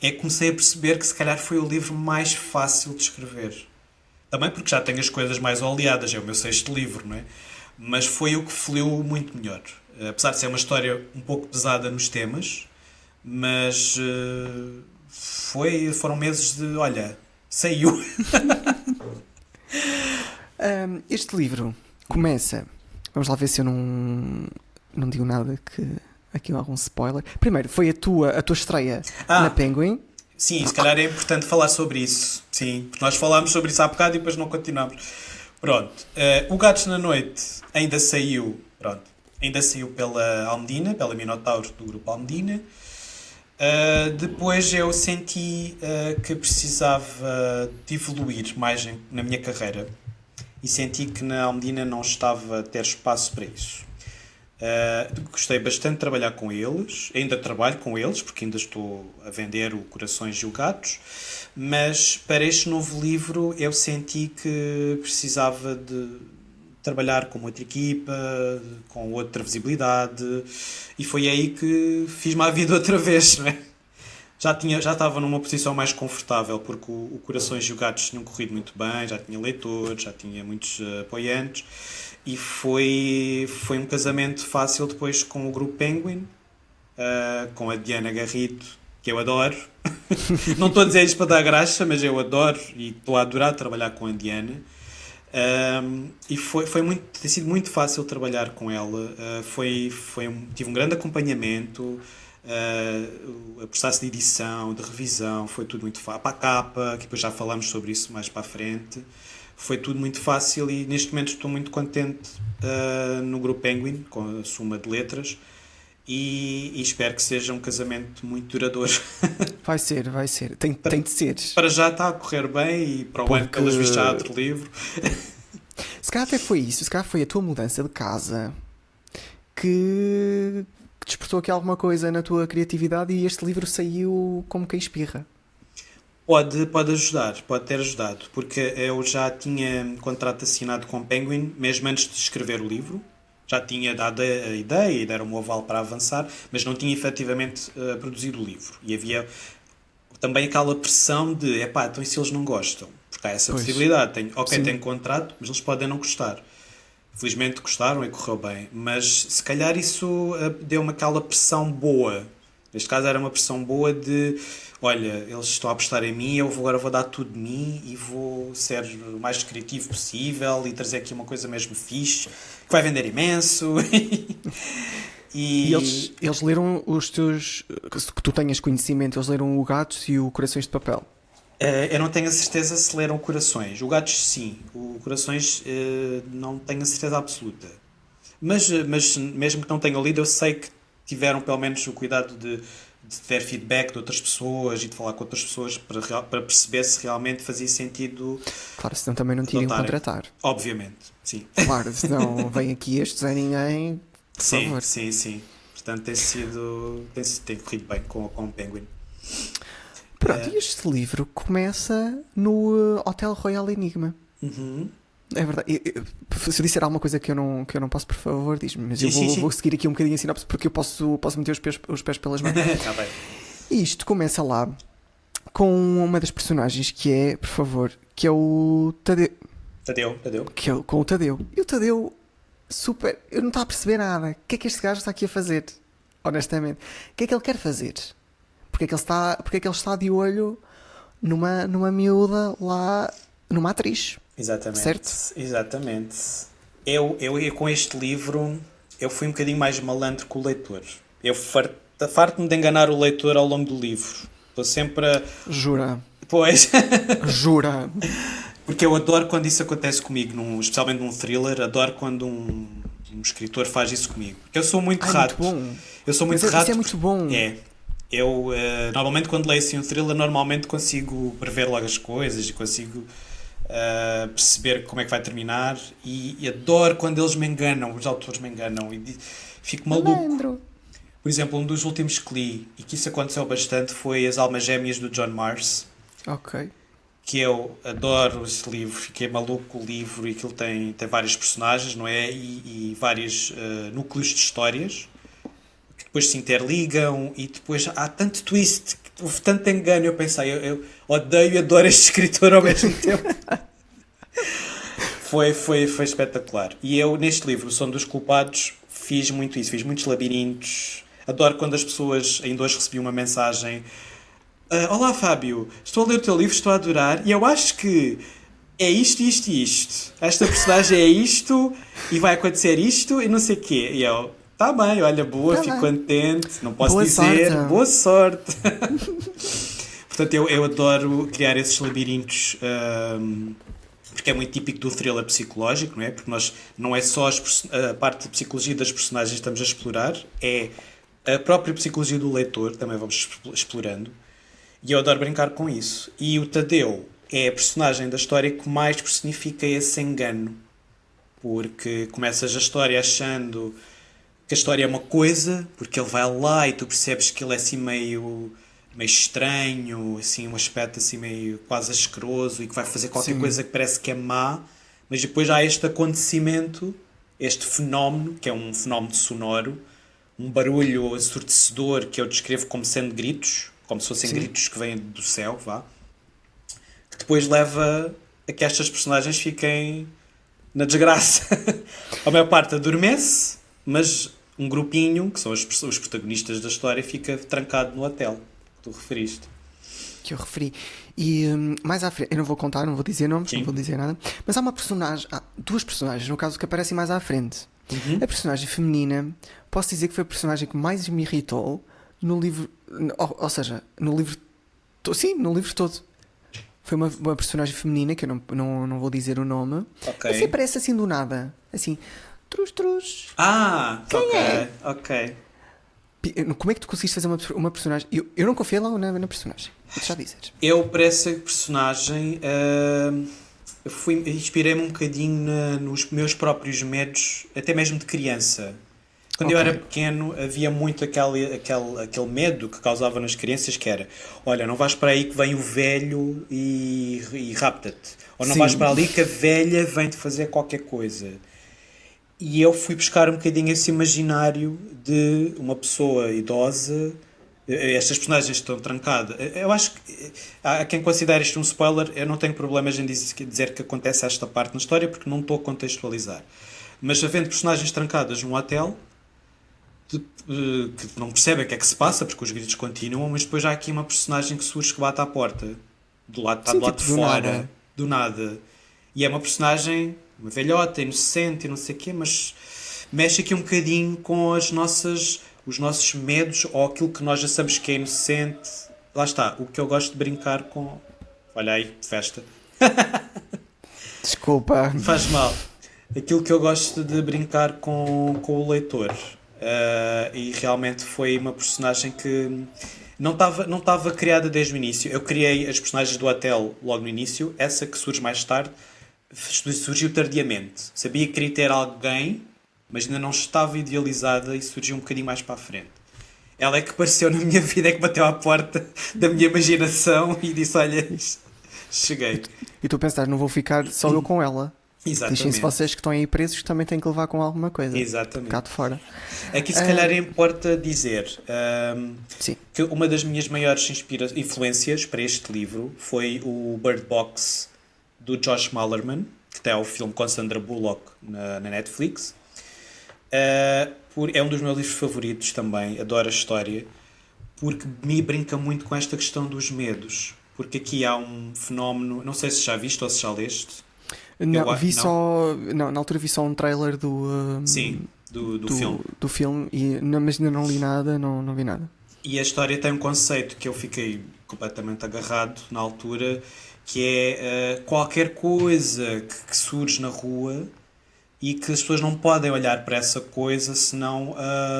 é que comecei a perceber que se calhar foi o livro mais fácil de escrever. Também porque já tenho as coisas mais oleadas, é o meu sexto livro, não é? Mas foi o que fluiu muito melhor. Apesar de ser uma história um pouco pesada nos temas, mas foram meses de, olha, saiu. Este livro começa. Vamos lá ver se eu não digo nada que. Aqui algum spoiler. Primeiro, foi a tua estreia na Penguin. Sim, se calhar é importante falar sobre isso. Sim, porque nós falámos sobre isso há bocado e depois não continuamos. Pronto. O Gatos na Noite ainda saiu. Pronto. Ainda saiu pela Almedina, pela Minotauro do grupo Almedina. Depois eu senti que precisava de evoluir mais na minha carreira. E senti que na Almedina não estava a ter espaço para isso. Gostei bastante de trabalhar com eles, ainda trabalho com eles porque ainda estou a vender o Corações e o Gatos, mas para este novo livro eu senti que precisava de trabalhar com outra equipa, com outra visibilidade, e foi aí que fiz-me a vida outra vez, não é? Já estava numa posição mais confortável porque o Corações e o Gatos tinham corrido muito bem, já tinha leitores, já tinha muitos apoiantes. E foi um casamento fácil depois com o grupo Penguin, com a Diana Garrido, que eu adoro. Não estou a dizer isto para dar graça, mas eu adoro e estou a adorar trabalhar com a Diana. E tem sido muito fácil trabalhar com ela. Tive um grande acompanhamento. O processo de edição, de revisão, foi tudo muito fácil. Para a capa, que depois já falamos sobre isso mais para a frente. Foi tudo muito fácil e neste momento estou muito contente no grupo Penguin, com a soma de letras, e espero que seja um casamento muito duradouro. Vai ser. Tem de ser. Para já está a correr bem e para o ano, pelas vistas, há outro livro. Se calhar até foi isso, se calhar foi a tua mudança de casa que despertou aqui alguma coisa na tua criatividade e este livro saiu como quem espirra. Pode ajudar, pode ter ajudado, porque eu já tinha contrato assinado com Penguin, mesmo antes de escrever o livro. Já tinha dado a ideia e deram-me o aval para avançar, mas não tinha efetivamente produzido o livro. E havia também aquela pressão de, então e se eles não gostam? Porque há essa possibilidade. Tenho contrato, mas eles podem não gostar. Felizmente gostaram e correu bem, mas se calhar isso deu-me aquela pressão boa. Neste caso era uma pressão boa de, olha, eles estão a apostar em mim, eu agora vou dar tudo de mim e vou ser o mais criativo possível e trazer aqui uma coisa mesmo fixe, que vai vender imenso. E eles leram os teus, que tu tenhas conhecimento, eles leram o Gatos e o Corações de Papel? Eu não tenho a certeza se leram Corações. O Gatos sim, o Corações não tenho a certeza absoluta. Mas mesmo que não tenham lido, eu sei que tiveram pelo menos o cuidado de ter feedback de outras pessoas e de falar com outras pessoas para perceber se realmente fazia sentido. Claro, senão também não te iriam contratar. Obviamente, sim. Claro, senão vem aqui estes a ninguém, por favor. Sim. Portanto, tem corrido bem com o Penguin. Pronto, e este livro começa no Hotel Royal Enigma. Uhum. É verdade. Se eu disser alguma coisa que eu não posso, por favor, diz-me. Mas Sim. vou seguir aqui um bocadinho a sinopse porque eu posso meter os pés pelas mãos. Tá bem. E isto começa lá com uma das personagens que é, por favor, que é o Tadeu. Tadeu. Que é com o Tadeu. E o Tadeu, super. Eu não estava a perceber nada. O que é que este gajo está aqui a fazer? Honestamente. O que é que ele quer fazer? Porque é que ele está de olho numa miúda lá, numa atriz? Exatamente. Certo? Exatamente. Eu com este livro, eu fui um bocadinho mais malandro que o leitor. Eu farto-me de enganar o leitor ao longo do livro. Estou sempre a... Jura? Pois. Jura? Porque eu adoro quando isso acontece comigo, especialmente num thriller, adoro quando um escritor faz isso comigo. Porque eu sou muito rato. Muito bom. Eu sou muito rato. Isso é muito bom. Eu, normalmente, quando leio assim um thriller, normalmente consigo prever logo as coisas e consigo perceber como é que vai terminar. E adoro quando eles me enganam, os autores me enganam. E fico maluco. Malandro. Por exemplo, um dos últimos que li, e que isso aconteceu bastante, foi As Almas Gêmeas, do John Marrs. Ok. Que eu adoro esse livro, fiquei maluco com o livro, e aquilo tem vários personagens, não é? E vários núcleos de histórias que depois se interligam, e depois há tanto twist, houve tanto engano. Eu pensei, eu odeio e adoro este escritor ao mesmo tempo. Foi espetacular. E eu, neste livro, O Som dos Culpados, fiz muito isso. Fiz muitos labirintos. Adoro quando as pessoas, ainda hoje recebi uma mensagem: Olá Fábio, estou a ler o teu livro, estou a adorar, e eu acho que é isto, isto e isto. Esta personagem é isto, e vai acontecer isto, e não sei o quê. E eu, tá bem, olha, boa, Tá fico bem. contente, não posso Boa dizer, sorte. boa sorte. Portanto, eu adoro criar esses labirintos, porque é muito típico do thriller psicológico, não é? Porque nós não é só a parte de psicologia das personagens que estamos a explorar, é a própria psicologia do leitor, também vamos explorando. E eu adoro brincar com isso. E o Tadeu é a personagem da história que mais personifica esse engano. Porque começas a história achando que a história é uma coisa, porque ele vai lá e tu percebes que ele é assim meio estranho, assim, um aspecto assim meio quase asqueroso e que vai fazer qualquer Sim. coisa que parece que é má, mas depois há este acontecimento, este fenómeno, que é um fenómeno sonoro, um barulho ensurdecedor que eu descrevo como sendo gritos, como se fossem Sim. gritos que vêm do céu, vá, que depois leva a que estas personagens fiquem na desgraça. A maior parte adormece, mas um grupinho, que são os protagonistas da história, fica trancado no hotel que tu referiste. Que eu referi. E mais à frente, eu não vou contar, não vou dizer nomes, Sim. não vou dizer nada, mas há uma personagem, há duas personagens, no caso, que aparecem mais à frente. A personagem feminina, posso dizer que foi a personagem que mais me irritou no livro, ou seja, no livro, sim, no livro todo. Foi uma personagem feminina, que eu não vou dizer o nome, Ok. assim aparece assim do nada, assim, trus. Ah, Quem ok, é? ok. Como é que tu conseguiste fazer uma personagem? Eu não confiei lá na personagem, vou já dizer. Eu, para essa personagem, inspirei-me um bocadinho nos meus próprios medos, até mesmo de criança. Quando eu Ok. era pequeno, havia muito aquele medo que causava nas crianças, que era: olha, não vais para aí que vem o velho e rapta-te. Ou não Sim. vais para ali que a velha vem-te fazer qualquer coisa. E eu fui buscar um bocadinho esse imaginário de uma pessoa idosa. Estas personagens estão trancadas. Eu acho que há quem considere isto um spoiler. Eu não tenho problemas em dizer que acontece esta parte na história, porque não estou a contextualizar. Mas havendo personagens trancadas num hotel, que não percebem o que é que se passa, porque os gritos continuam, mas depois há aqui uma personagem que surge, que bate à porta, está Sim, do lado tipo, de do fora, nada. do nada. E é uma personagem, uma velhota, inocente e não sei o quê, mas mexe aqui um bocadinho com os nossos medos, ou aquilo que nós achamos que é inocente. Lá está, o que eu gosto de brincar com... Olha aí, festa. Desculpa. Faz mal. Aquilo que eu gosto de brincar com o leitor. E realmente foi uma personagem que não estava criada desde o início. Eu criei as personagens do hotel logo no início. Essa que surge mais tarde surgiu tardiamente. Sabia que queria ter alguém, mas ainda não estava idealizada e surgiu um bocadinho mais para a frente. Ela é que apareceu na minha vida, é que bateu à porta da minha imaginação e disse: olha, cheguei. E tu a pensar, não vou ficar só eu com ela. Exatamente. Deixem-se vocês que estão aí presos, também têm que levar com alguma coisa. Exatamente. Cá de fora. Aqui se calhar importa dizer Sim. que uma das minhas maiores influências para este livro foi o Bird Box do Josh Malerman, que tem o filme com Sandra Bullock na Netflix. É um dos meus livros favoritos também, adoro a história, porque me brinca muito com esta questão dos medos. Porque aqui há um fenómeno, não sei se já viste ou se já leste. Não, vi não? só. Não, na altura vi só um trailer Sim, do filme. do filme, mas ainda não li nada, não vi nada. E a história tem um conceito que eu fiquei completamente agarrado na altura, que é qualquer coisa que surge na rua e que as pessoas não podem olhar para essa coisa, senão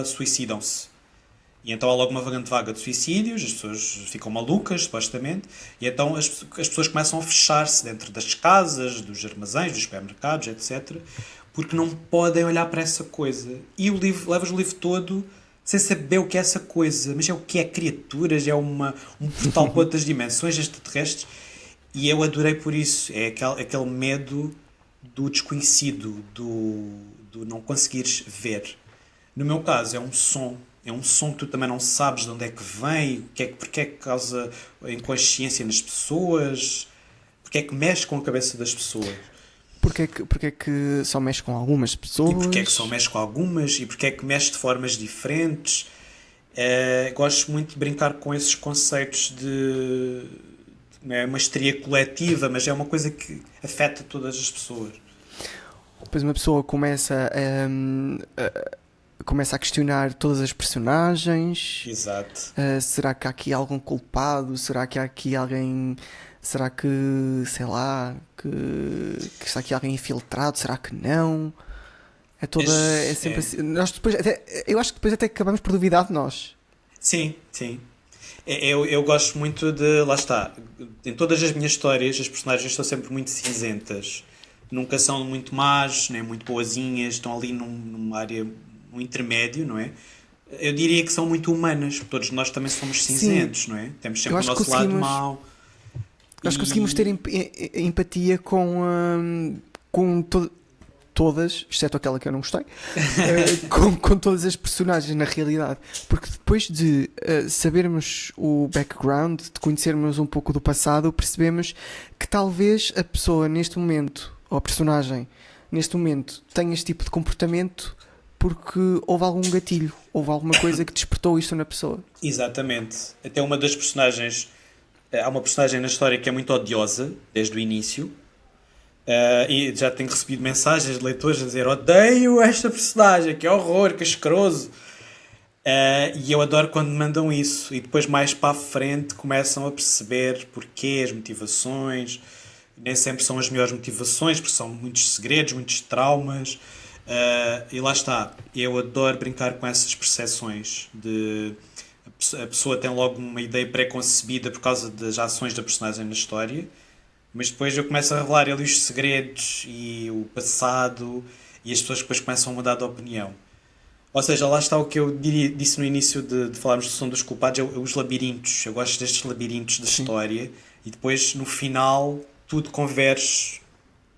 suicidam-se. E então há logo uma grande vaga de suicídios, as pessoas ficam malucas, supostamente, e então as pessoas começam a fechar-se dentro das casas, dos armazéns, dos supermercados, etc., porque não podem olhar para essa coisa. E levas o livro todo sem saber o que é essa coisa, mas é o que é criaturas, é um portal para outras dimensões extraterrestres, e eu adorei por isso. É aquele medo do desconhecido, do não conseguires ver. No meu caso, é um som que tu também não sabes de onde é que vem, porque é que causa inconsciência nas pessoas, porque é que mexe com a cabeça das pessoas. porque é que só mexe com algumas pessoas? E porque é que só mexe com algumas? E porque é que mexe de formas diferentes? Gosto muito de brincar com esses conceitos de uma histeria coletiva, mas é uma coisa que afeta todas as pessoas. Depois uma pessoa começa a questionar todas as personagens. Exato. Será que há aqui algum culpado? Será que há aqui alguém... Será que, sei lá, que está aqui alguém infiltrado? Será que não? É sempre assim. Nós depois, eu acho que depois até acabamos por duvidar de nós. Sim, sim. Eu gosto muito de... Lá está. Em todas as minhas histórias, as personagens são sempre muito cinzentas. Nunca são muito más, nem muito boazinhas. Estão ali numa área, um intermédio, não é? Eu diria que são muito humanas. Todos nós também somos cinzentos, não é? Temos sempre o nosso lado mau. Nós conseguimos ter empatia com todas, exceto aquela que eu não gostei, com todas as personagens na realidade. Porque depois de sabermos o background, de conhecermos um pouco do passado, percebemos que talvez a pessoa neste momento, ou a personagem neste momento, tenha este tipo de comportamento porque houve algum gatilho, houve alguma coisa que despertou isto na pessoa. Exatamente. Até uma das personagens... Há uma personagem na história que é muito odiosa, desde o início. E já tenho recebido mensagens de leitores a dizer: odeio esta personagem, que horror, que asqueroso. E eu adoro quando me mandam isso. E depois, mais para a frente, começam a perceber porquê, as motivações. Nem sempre são as melhores motivações, porque são muitos segredos, muitos traumas. E lá está. Eu adoro brincar com essas percepções de... A pessoa tem logo uma ideia pré-concebida por causa das ações da personagem na história, mas depois eu começo a revelar ali os segredos e o passado, e as pessoas depois começam a mudar de opinião. Ou seja, lá está o que eu disse no início de falarmos do Som dos Culpados, os labirintos. Eu gosto destes labirintos da história, e depois no final tudo converge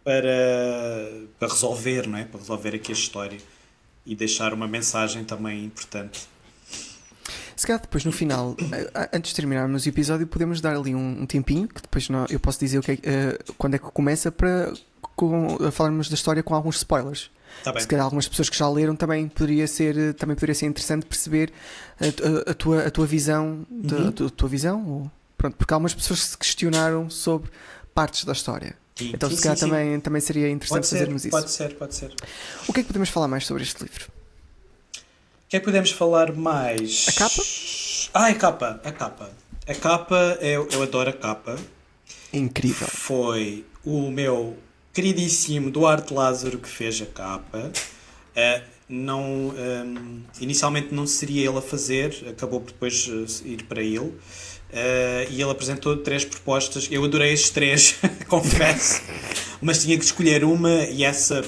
para resolver, não é? Para resolver aqui a história e deixar uma mensagem também importante. Se calhar depois no final, antes de terminarmos o episódio, podemos dar ali um tempinho, que depois eu posso dizer quando é que começa, para falarmos da história com alguns spoilers. Tá bem. Se calhar algumas pessoas que já leram também poderia ser interessante perceber a tua visão, a tua visão, ou, pronto, porque algumas pessoas se questionaram sobre partes da história. Sim, então se calhar também seria interessante fazermos isso. Pode ser. O que é que podemos falar mais sobre este livro? O que é que podemos falar mais? A capa? A capa. A capa, eu adoro a capa. É incrível. Foi o meu queridíssimo Duarte Lázaro que fez a capa. Inicialmente não seria ele a fazer, acabou por depois ir para ele. E ele apresentou 3 propostas. Eu adorei as 3, confesso. Mas tinha que escolher uma e essa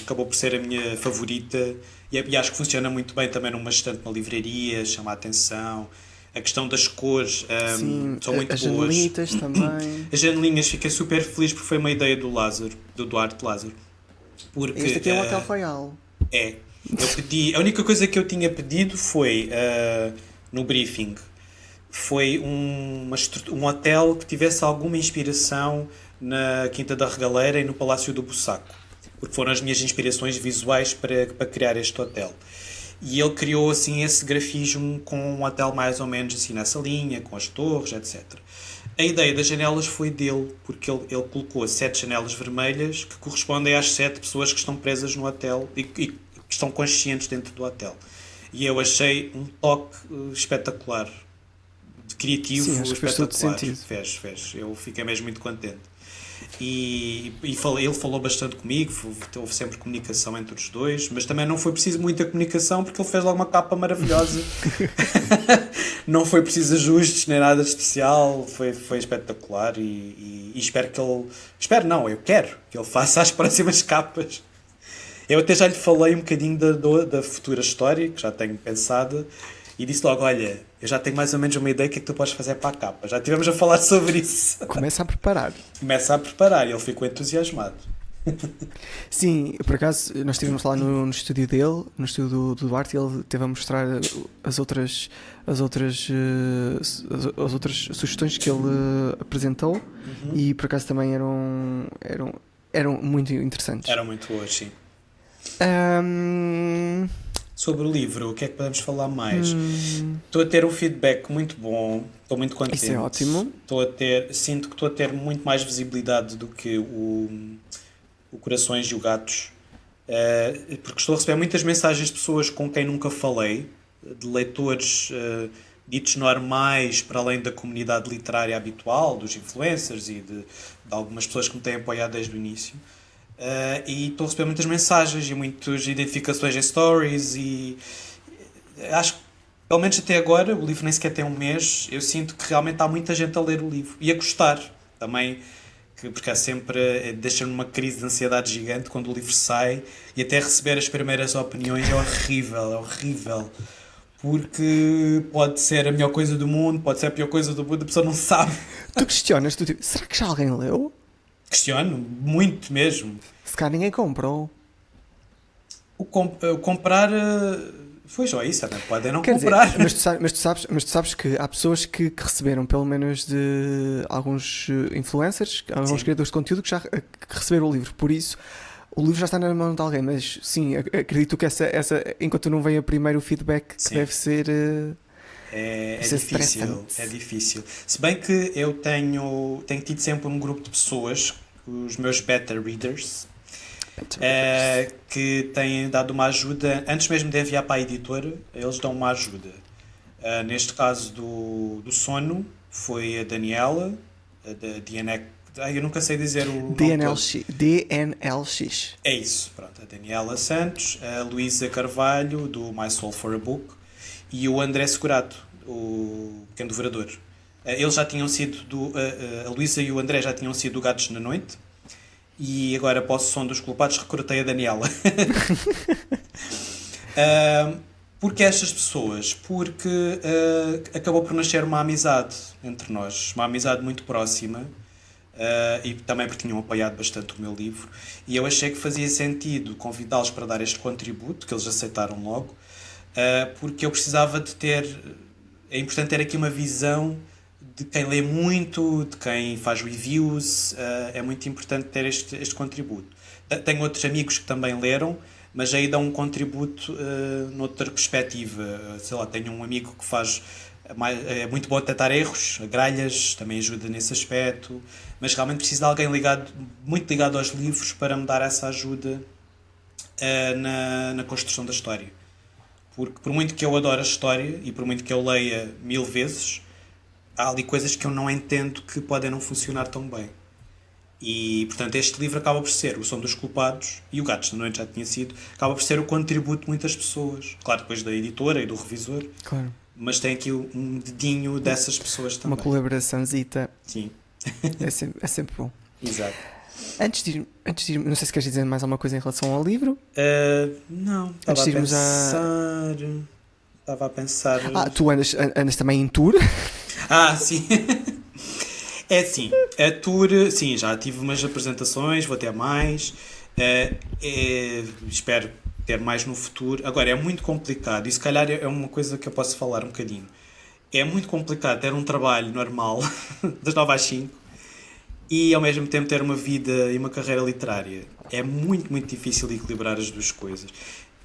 acabou por ser a minha favorita. E acho que funciona muito bem também numa estante na livraria, chama a atenção. A questão das cores são muito boas. As janelitas também. As janelinhas, fiquei super feliz porque foi uma ideia do Duarte Lázaro. Porque, este aqui é o Hotel Royal. Eu pedi, a única coisa que eu tinha pedido foi, no briefing, foi um hotel que tivesse alguma inspiração na Quinta da Regaleira e no Palácio do Bussaco. Porque foram as minhas inspirações visuais para criar este hotel. E ele criou assim esse grafismo com um hotel mais ou menos assim nessa linha, com as torres, etc. A ideia das janelas foi dele, porque ele colocou 7 janelas vermelhas que correspondem às 7 pessoas que estão presas no hotel e que estão conscientes dentro do hotel. E eu achei um toque espetacular, de criativo. Sim, acho que fez todo sentido. Fez. Eu fiquei mesmo muito contente. E ele falou bastante comigo, houve sempre comunicação entre os dois, mas também não foi preciso muita comunicação porque ele fez logo uma capa maravilhosa. Não foi preciso ajustes nem nada de especial, foi espetacular e espero que ele... eu quero que ele faça as próximas capas. Eu até já lhe falei um bocadinho da futura história, que já tenho pensada, e disse logo: olha, eu já tenho mais ou menos uma ideia do que é que tu podes fazer para a capa. Já estivemos a falar sobre isso. Começa a preparar. E ele ficou entusiasmado. Sim, por acaso nós estivemos lá no estúdio dele, no estúdio do Duarte, e ele teve a mostrar as outras sugestões que ele apresentou. E por acaso também eram eram muito interessantes. Eram muito boas, sim. Ahm, Sobre o livro, o que é que podemos falar mais? Estou a ter um feedback muito bom, estou muito contente. Isso é ótimo. Sinto que estou a ter muito mais visibilidade do que o Corações e o Gatos, porque estou a receber muitas mensagens de pessoas com quem nunca falei, de leitores ditos normais, para além da comunidade literária habitual, dos influencers e de algumas pessoas que me têm apoiado desde o início. E estou a receber muitas mensagens e muitas identificações em stories e acho que, pelo menos até agora, o livro nem sequer tem um mês, eu sinto que realmente há muita gente a ler o livro e a gostar também, porque há sempre, deixa-me uma crise de ansiedade gigante quando o livro sai, e até receber as primeiras opiniões é horrível, porque pode ser a melhor coisa do mundo, pode ser a pior coisa do mundo, a pessoa não sabe. Tu questionas, tipo, será que já alguém leu? Questiono, muito mesmo. Se calhar ninguém comprou. O comprar, foi só isso, também podem não Quer comprar. dizer, mas tu sabes que há pessoas que receberam, pelo menos de alguns influencers, alguns Sim. criadores de conteúdo que receberam o livro. Por isso, o livro já está na mão de alguém. Mas sim, acredito que enquanto não vem a primeiro o feedback, que Sim. deve ser. É Isso é difícil, estressante. é difícil. Se bem que eu tenho tido sempre um grupo de pessoas, os meus beta readers, que têm dado uma ajuda, antes mesmo de enviar para a editora, eles dão uma ajuda. Neste caso do sono, foi a Daniela, da DNX, eu nunca sei dizer o nome todo. DNLX. É isso, pronto. A Daniela Santos, a Luísa Carvalho, do My Soul for a Book, e o André Segurato, o pequeno devorador. Eles já tinham sido, a Luísa e o André já tinham sido do Gatos na Noite, e agora, para o som dos culpados, recrutei a Daniela. Porque estas pessoas? Porque acabou por nascer uma amizade entre nós, uma amizade muito próxima, e também porque tinham apoiado bastante o meu livro, e eu achei que fazia sentido convidá-los para dar este contributo, que eles aceitaram logo, porque eu precisava de ter... É importante ter aqui uma visão de quem lê muito, de quem faz reviews, é muito importante ter este contributo. Tenho outros amigos que também leram, mas aí dão um contributo noutra perspectiva. Sei lá, tenho um amigo que faz... É muito bom a detectar erros, a gralhas, também ajuda nesse aspecto, mas realmente preciso de alguém muito ligado aos livros para me dar essa ajuda na construção da história. Porque por muito que eu adore a história e por muito que eu leia 1000 vezes, há ali coisas que eu não entendo que podem não funcionar tão bem. E, portanto, este livro acaba por ser O Som dos Culpados, e o Gatos da Noite já tinha sido, acaba por ser o contributo de muitas pessoas. Claro, depois da editora e do revisor, Claro. mas tem aqui um dedinho dessas pessoas também. Uma colaboraçãozita. Sim, É sempre bom. exato. Antes de ir, não sei se queres dizer mais alguma coisa em relação ao livro. Não, Antes de irmos estava a pensar... Tu andas também em tour? Sim. É assim, a tour, sim, já tive umas apresentações, vou ter mais, espero ter mais no futuro. Agora, é muito complicado, e se calhar é uma coisa que eu posso falar um bocadinho. É muito complicado ter um trabalho normal, das 9 às 5, e ao mesmo tempo ter uma vida e uma carreira literária. É muito, muito difícil equilibrar as duas coisas.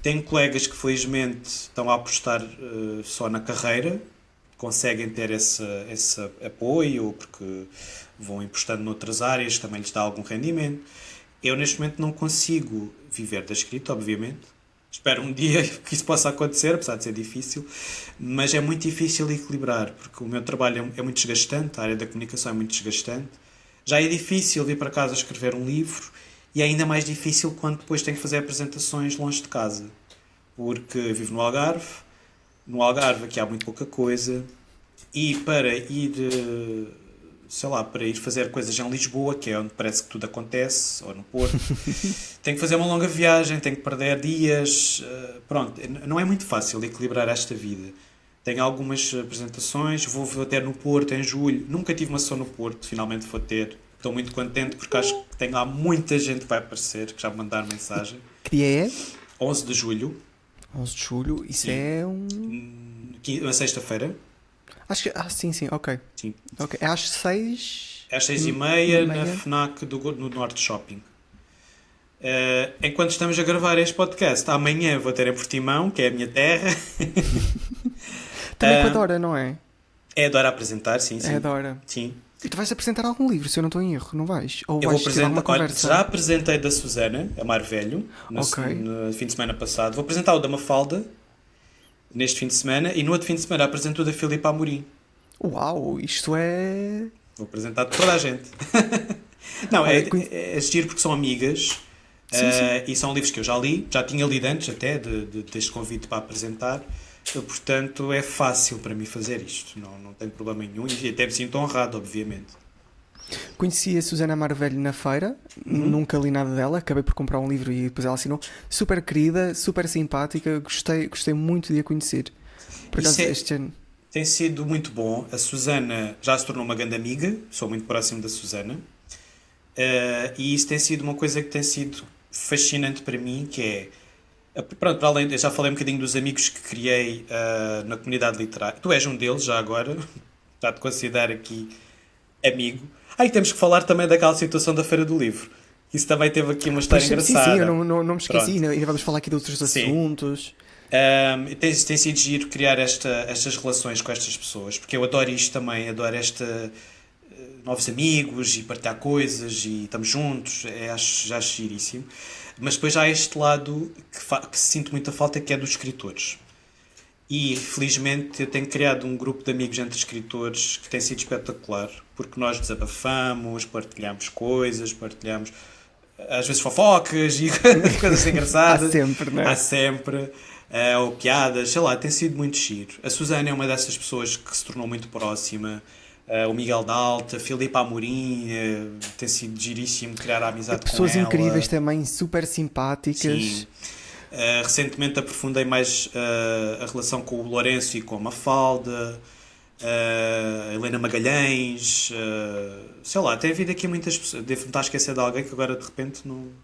Tenho colegas que felizmente estão a apostar só na carreira, conseguem ter esse apoio, porque vão apostando noutras áreas, também lhes dá algum rendimento. Eu neste momento não consigo viver da escrita, obviamente. Espero um dia que isso possa acontecer, apesar de ser difícil, mas é muito difícil equilibrar, porque o meu trabalho é muito desgastante, a área da comunicação é muito desgastante. Já é difícil vir para casa escrever um livro, e é ainda mais difícil quando depois tenho que fazer apresentações longe de casa, porque eu vivo no Algarve. No Algarve aqui há muito pouca coisa, e para ir, para ir fazer coisas em Lisboa, que é onde parece que tudo acontece, ou no Porto, tenho que fazer uma longa viagem, tenho que perder dias, pronto, não é muito fácil equilibrar esta vida. Tenho algumas apresentações, vou ter no Porto em julho, nunca tive uma sessão no Porto, finalmente vou ter, estou muito contente porque acho que tem lá muita gente que vai aparecer, que já me mandaram mensagem. Que dia é? 11 de julho. 11 de julho, isso sim. É uma sexta-feira. Acho que... sim, ok. Sim. Okay. É às 6... É às 6h30 na FNAC no Norte Shopping. Enquanto estamos a gravar este podcast, amanhã vou ter em Portimão, que é a minha terra. Também com a Dora, não é? É a Dora a apresentar, sim, sim. É a Dora. Sim. E tu vais apresentar algum livro, se eu não estou em erro, não vais? Ou Eu vais vou ter alguma apresentar. Olha, conversa? já apresentei da Susana, a Mar Velho, Ok. no fim de semana passado. Vou apresentar o da Mafalda neste fim de semana e no outro fim de semana apresento o da Filipe Amorim. Uau, isto é... Vou apresentar toda a gente. Não, Olha, é giro porque são amigas. Sim, sim. E são livros que eu já li, já tinha lido antes até deste convite para apresentar. Portanto, é fácil para mim fazer isto. Não tenho problema nenhum e até me sinto honrado, obviamente. Conheci a Susana Marvelho na feira, Uhum. nunca li nada dela, acabei por comprar um livro e depois ela assinou. Super querida, super simpática, gostei muito de a conhecer. Por acaso, este ano... Tem sido muito bom. A Susana já se tornou uma grande amiga, sou muito próximo da Susana. E isso tem sido uma coisa que tem sido fascinante para mim, que é... Pronto, para além, eu já falei um bocadinho dos amigos que criei na comunidade literária. Tu és um deles, já agora. Já te considero aqui amigo. E temos que falar também daquela situação da Feira do Livro. Isso também teve aqui uma história engraçada. Sim, eu não me esqueci, Pronto. ainda vamos falar aqui de outros assuntos. Tem sido giro criar estas relações com estas pessoas, porque eu adoro isto também, adoro novos amigos e partilhar coisas e estamos juntos, já acho giríssimo. Mas depois há este lado que sinto muita falta, que é dos escritores. E felizmente eu tenho criado um grupo de amigos entre escritores que tem sido espetacular, porque nós desabafamos, partilhamos coisas, partilhamos às vezes fofocas e coisas engraçadas. Há sempre, não é? Há sempre. Ou piadas, sei lá, tem sido muito giro. A Susana é uma dessas pessoas que se tornou muito próxima. O Miguel Dalta, a Filipe Amorim, tem sido giríssimo criar a amizade com ela. Pessoas incríveis também, super simpáticas. Sim. Recentemente aprofundei mais a relação com o Lourenço e com a Mafalda, a Helena Magalhães, sei lá, tem havido aqui muitas pessoas. Devo-me estar a esquecer de alguém que agora de repente não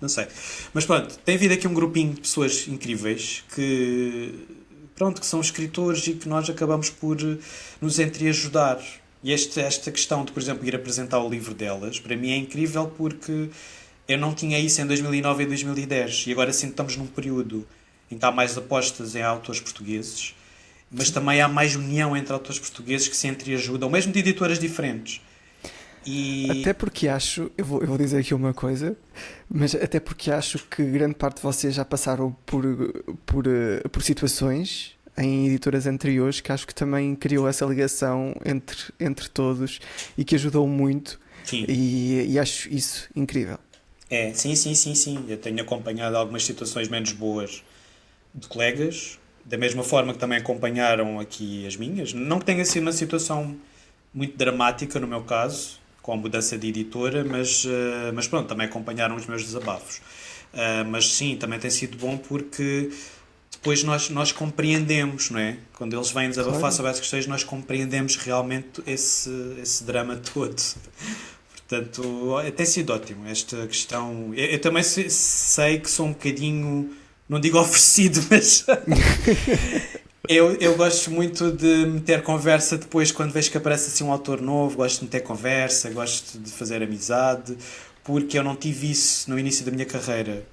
sei. Mas pronto, tem havido aqui um grupinho de pessoas incríveis que são escritores e que nós acabamos por nos entreajudar. E esta questão de, por exemplo, ir apresentar o livro delas, para mim é incrível porque eu não tinha isso em 2009 e 2010 e agora sim estamos num período em que há mais apostas em autores portugueses, mas também há mais união entre autores portugueses que se entreajudam, mesmo de editoras diferentes. Até porque acho, eu vou dizer aqui uma coisa, mas até porque acho que grande parte de vocês já passaram por situações em editoras anteriores que acho que também criou essa ligação entre todos e que ajudou muito. Sim. E acho isso incrível. Sim. Eu tenho acompanhado algumas situações menos boas de colegas, da mesma forma que também acompanharam aqui as minhas. Não que tenha sido uma situação muito dramática no meu caso, com a mudança de editora, mas pronto, também acompanharam os meus desabafos. Mas sim, também tem sido bom porque depois nós compreendemos, não é? Quando eles vêm desabafar Claro. sobre essas questões, nós compreendemos realmente esse drama todo. Portanto, tem sido ótimo esta questão. Eu também sei que sou um bocadinho, não digo oferecido, mas eu gosto muito de meter conversa depois quando vejo que aparece assim um autor novo, gosto de meter conversa, gosto de fazer amizade, porque eu não tive isso no início da minha carreira.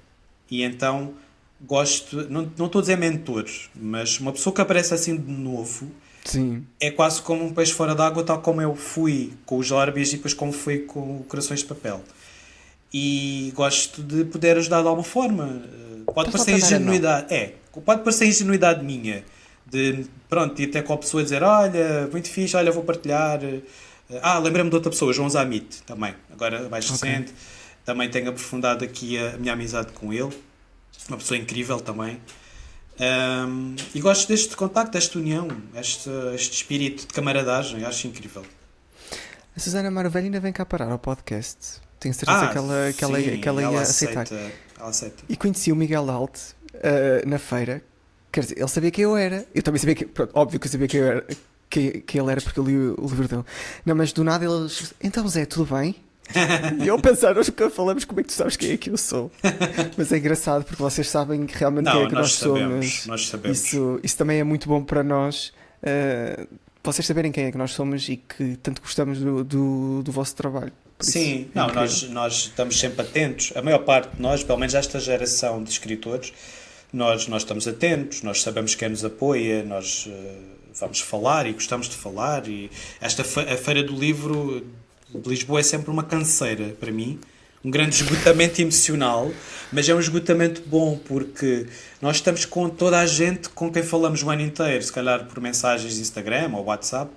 E então gosto, não estou a dizer mentor, mas uma pessoa que aparece assim de novo Sim. é quase como um peixe fora d'água, tal como eu fui com os Orbeez e depois como fui com o Corações de Papel. E gosto de poder ajudar de alguma forma. Pode Estás parecer lá para dar a ingenuidade. Pode parecer ingenuidade minha. De, pronto, ir até com a pessoa dizer: olha, muito fixe, olha, vou partilhar. Lembrei-me de outra pessoa, João Zamit, também, agora mais recente. Também tenho aprofundado aqui a minha amizade com ele. Uma pessoa incrível também. E gosto deste contacto, desta união, este espírito de camaradagem, acho incrível. A Susana Marvelho ainda vem cá parar ao podcast. Tenho certeza que ela ia aceitar. Ela aceita. E conheci o Miguel Alt na feira. Quer dizer, ele sabia quem eu era. Eu também sabia que... Pronto, óbvio que eu sabia quem eu era, que ele era porque eu li o livro dele. Não, mas do nada eles... Então Zé, tudo bem? E eu pensar, nós nunca falamos, como é que tu sabes quem é que eu sou? Mas é engraçado porque vocês sabem realmente quem é que nós somos. Nós sabemos. Isso também é muito bom para nós. Vocês saberem quem é que nós somos e que tanto gostamos do vosso trabalho. Por isso, Sim, é não, incrível. nós estamos sempre atentos. A maior parte de nós, pelo menos esta geração de escritores, nós estamos atentos, nós sabemos quem nos apoia, nós vamos falar e gostamos de falar. E a Feira do Livro de Lisboa é sempre uma canseira para mim. Um grande esgotamento emocional, mas é um esgotamento bom porque nós estamos com toda a gente com quem falamos o ano inteiro, se calhar por mensagens de Instagram ou WhatsApp,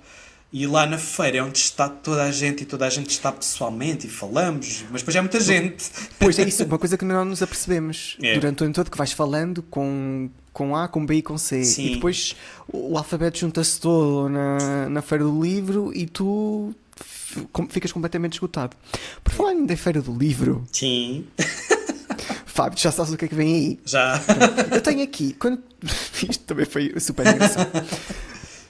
e lá na feira é onde está toda a gente e toda a gente está pessoalmente e falamos, mas depois é muita gente. Pois é isso, uma coisa que não nos apercebemos É. durante o ano todo, que vais falando com A, com B e com C. Sim. E depois o alfabeto junta-se todo na Feira do Livro e tu ficas completamente esgotado. Por falar em da Feira do Livro, Sim, Fábio, já sabes o que é que vem aí? já. Eu tenho aqui, isto também foi super engraçado.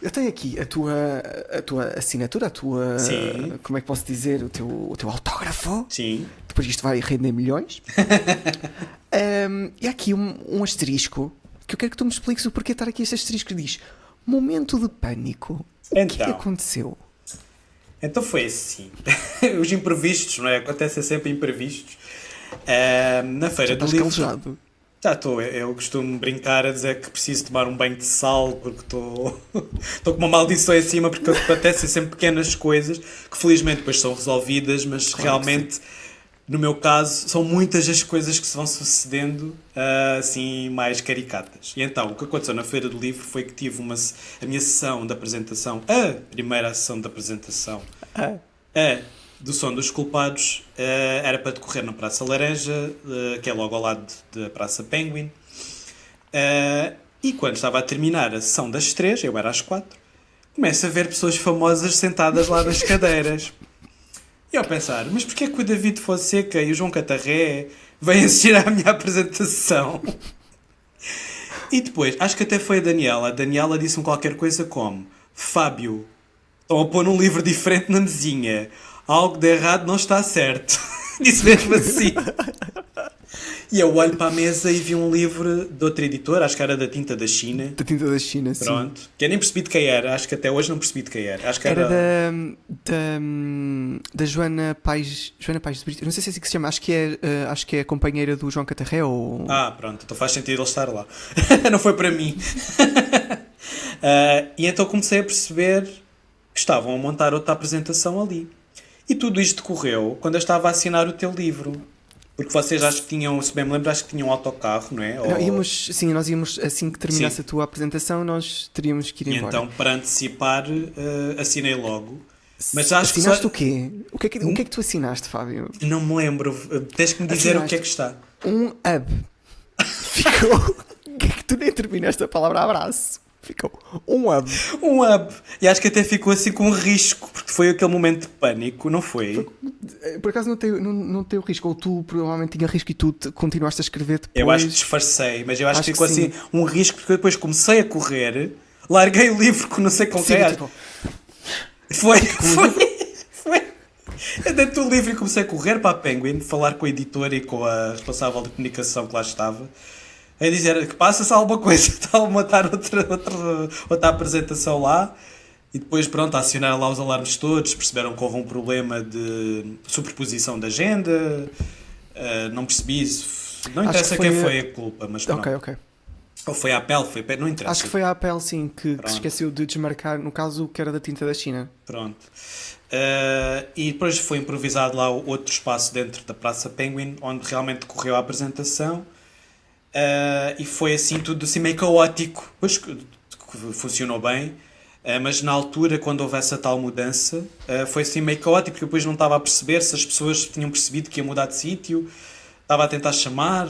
Eu tenho aqui a tua assinatura, Sim. como é que posso dizer, o teu autógrafo. Sim. Depois isto vai render milhões. E há aqui um asterisco que eu quero que tu me expliques o porquê de estar aqui este asterisco que diz momento de pânico. O que é que Então. aconteceu? Então foi assim. Os imprevistos, não é? Acontecem sempre imprevistos. Na Feira do Estás Livro. calejado. Já estou, eu costumo brincar a dizer que preciso tomar um banho de sal porque estou com uma maldição em cima porque acontecem sempre pequenas coisas que felizmente depois são resolvidas, mas Claro realmente, no meu caso, são muitas as coisas que se vão sucedendo assim mais caricatas. E então, o que aconteceu na Feira do Livro foi que tive a minha sessão de apresentação, a primeira sessão de apresentação, do Som dos Culpados, era para decorrer na Praça Laranja, que é logo ao lado da Praça Penguin. E quando estava a terminar a sessão das 3, eu era às 4, começo a ver pessoas famosas sentadas lá nas cadeiras. E eu a pensar, mas porquê que o David Fonseca e o João Catarré vêm assistir à minha apresentação? E depois, acho que até foi a Daniela. A Daniela disse-me qualquer coisa como: Fábio, estão a pôr um livro diferente na mesinha. Algo de errado não está certo. Disse mesmo assim. E eu olho para a mesa e vi um livro de outra editora, acho que era da Tinta da China. Da tinta da China, sim. Pronto. Que eu nem percebi de quem era. Acho que até hoje não percebi de quem era. Acho que Era era... da Joana Pais de Brito. Não sei se é assim que se chama. Acho que é a companheira do João Catarré ou... Ah, pronto. Então faz sentido ele estar lá. Não foi para mim. E então comecei a perceber que estavam a montar outra apresentação ali. E tudo isto decorreu quando eu estava a assinar o teu livro. Porque vocês acho que tinham, se bem me lembro, acho que tinham um autocarro, não é? Nós íamos, assim que terminasse Sim. a tua apresentação, nós teríamos que ir E embora. então, para antecipar, assinei logo. Mas acho que Assinaste só... o quê? O que é que tu assinaste, Fábio? Não me lembro. Tens que me dizer o que é que está. Um hub. Ficou... que é que tu nem terminaste a palavra abraço? Ficou um hub. Um hub. E acho que até ficou assim com um risco, porque foi aquele momento de pânico, não foi? Por acaso não tem o risco, ou tu provavelmente tinha risco e tu continuaste a escrever depois. Eu acho que disfarcei, mas eu acho que Acho ficou que assim sim. um risco, porque eu depois comecei a correr, larguei o livro com não sei com Sim, quem. tipo, Foi. Eu dei-te o livro e comecei a correr para a Penguin, falar com a editora e com a responsável de comunicação que lá estava, a dizer que passa-se alguma coisa, está a montar outra apresentação lá. E depois, pronto, acionaram lá os alarmes todos, perceberam que houve um problema de superposição de agenda, não percebi isso. Não Acho interessa que quem foi foi a culpa, mas pronto. ok. Ou foi a Apple, não interessa. Acho que foi a Apple, sim, que se Pronto. esqueceu de desmarcar, no caso, que era da tinta da China. Pronto. E depois foi improvisado lá outro espaço dentro da Praça Penguin, onde realmente decorreu a apresentação. E foi assim tudo assim meio caótico. Pois funcionou bem. Mas na altura, quando houve essa tal mudança, foi assim meio caótico, porque eu depois não estava a perceber se as pessoas tinham percebido que ia mudar de sítio. Estava a tentar chamar.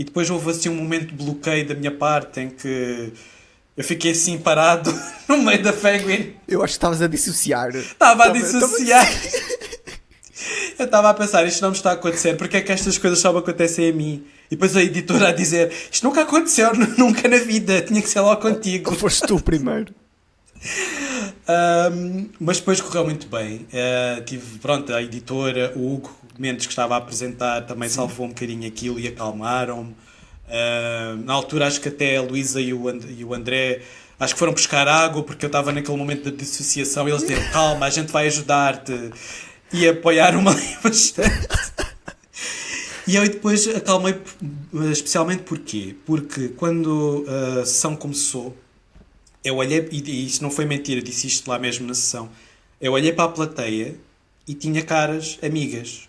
E depois houve assim um momento de bloqueio da minha parte em que eu fiquei assim parado no meio da Penguin. Eu acho que estavas a dissociar. Estava a dissociar. Eu estava a pensar, isto não me está a acontecer, porque é que estas coisas só me acontecem a mim? E depois a editora a dizer, isto nunca aconteceu, nunca na vida, tinha que ser logo contigo. Foste tu primeiro. Mas depois correu muito bem. Tive, pronto, a editora, o Hugo Mendes, que estava a apresentar, também salvou um bocadinho aquilo e acalmaram-me. Na altura acho que até a Luísa e o André acho que foram buscar água, porque eu estava naquele momento de dissociação e eles diziam, calma, a gente vai ajudar-te. E apoiaram-me ali bastante. E eu depois acalmei, especialmente porquê? Porque quando a sessão começou, eu olhei, e isso não foi mentira, disse isto lá mesmo na sessão, eu olhei para a plateia e tinha caras amigas,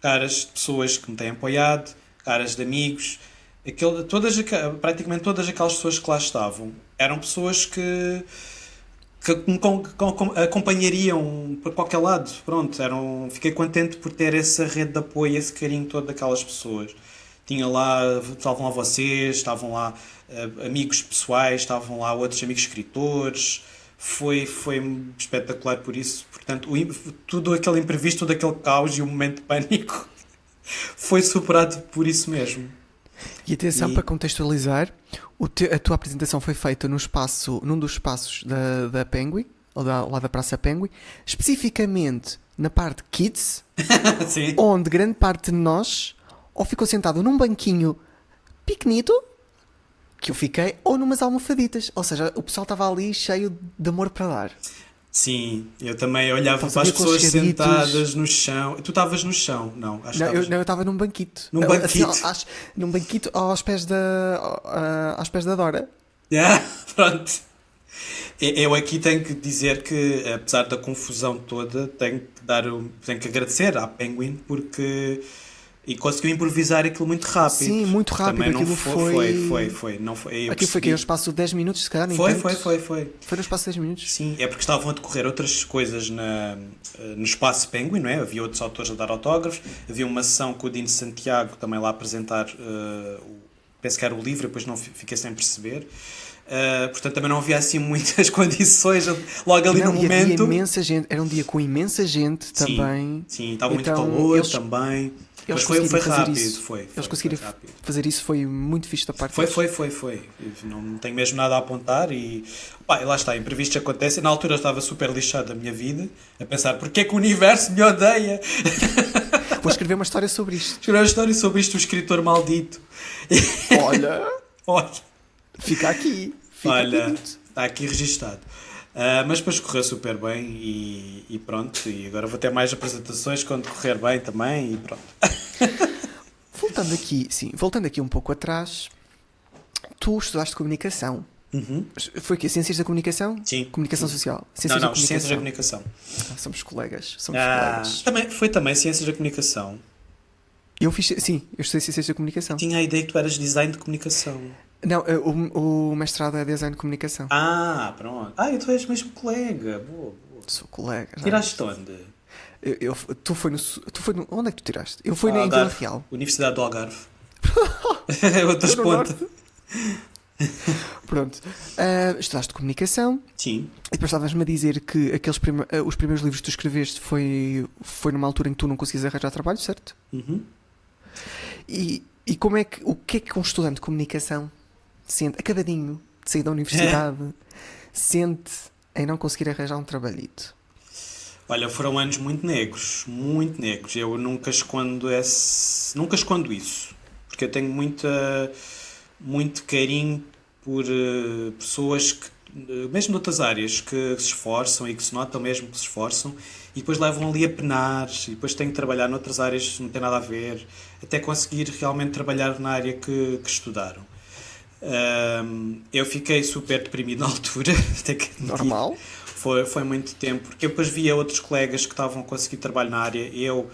caras de pessoas que me têm apoiado, caras de amigos, praticamente todas aquelas pessoas que lá estavam eram pessoas que me acompanhariam para qualquer lado. Pronto, fiquei contente por ter essa rede de apoio, esse carinho todo daquelas pessoas. Estavam lá vocês, estavam lá amigos pessoais, estavam lá outros amigos escritores. Foi espetacular por isso. Portanto, tudo aquele imprevisto, todo aquele caos e o momento de pânico foi superado por isso mesmo. E atenção, para contextualizar, a tua apresentação foi feita num dos espaços da Penguin, ou lá da Praça Penguin, especificamente na parte Kids, Sim. onde grande parte de nós ou ficou sentado num banquinho pequenito, que eu fiquei, ou numas almofaditas. Ou seja, o pessoal estava ali cheio de amor para dar. Sim, eu também olhava Estás para a as ver pessoas aconchegaditos. sentadas no chão. Tu estavas no chão? Não, acho que estavas. Eu estava num banquito. Num banquito? Assim, num banquito aos pés da Dora. Pronto. Eu aqui tenho que dizer que, apesar da confusão toda, tenho que agradecer à Penguin porque conseguiu improvisar aquilo muito rápido. Sim, muito rápido. Também não Aquilo foi. Não foi. Eu Aquilo foi que percebi. no espaço de 10 minutos, se calhar, nem Foi. tanto. Foi no espaço de 10 minutos. Sim, é porque estavam a decorrer outras coisas no espaço Penguin, não é? Havia outros autores a dar autógrafos, havia uma sessão com o Dino Santiago também lá a apresentar, penso que era o livro, depois não fiquei sem perceber. Portanto, também não havia assim muitas condições logo ali no momento. Havia imensa gente, era um dia com imensa gente também. Sim, estava muito Então, calor também. Mas foi rápido. Eles conseguiram fazer isso, foi muito fixe da parte Foi. Não tenho mesmo nada a apontar e lá está, imprevistos acontecem. Na altura eu estava super lixado da minha vida, a pensar porque é que o universo me odeia. Vou escrever uma história sobre isto. Escrever uma história sobre isto, um escritor maldito. Olha, Olha, fica aqui. está aqui registado. Mas depois correu super bem e pronto. E agora vou ter mais apresentações quando correr bem também e pronto. Voltando aqui um pouco atrás, tu estudaste comunicação. Uhum. Foi o quê? Ciências da comunicação? Sim. Comunicação social? Ciências da comunicação. Somos colegas. Foi também Ciências da comunicação. Eu estudei Ciências da comunicação. Tinha a ideia que tu eras design de comunicação. Não, o mestrado é design de comunicação. Pronto. Tu és mesmo colega. Boa. Sou colega. Tiraste onde? Tu foi no. Onde é que tu tiraste? Eu fui em Vila Real. Universidade do Algarve. Outras pontas. Pronto. Estudaste comunicação. Sim. E depois estavas-me a dizer que os primeiros livros que tu escreveste foi numa altura em que tu não conseguias arranjar trabalho, certo? Uhum. E o que é que um estudante de comunicação sente, acabadinho de sair da universidade, sente em não conseguir arranjar um trabalhito? Olha, foram anos muito negros. Eu nunca escondo isso. Porque eu tenho muito carinho por pessoas que, mesmo de outras áreas, que se esforçam e que se notam mesmo que se esforçam e depois levam ali a penar e depois tenho que trabalhar noutras áreas que não têm nada a ver, até conseguir realmente trabalhar na área que estudaram. Eu fiquei super deprimido na altura. Normal? Foi muito tempo, porque eu depois via outros colegas que estavam a conseguir trabalho na área. Eu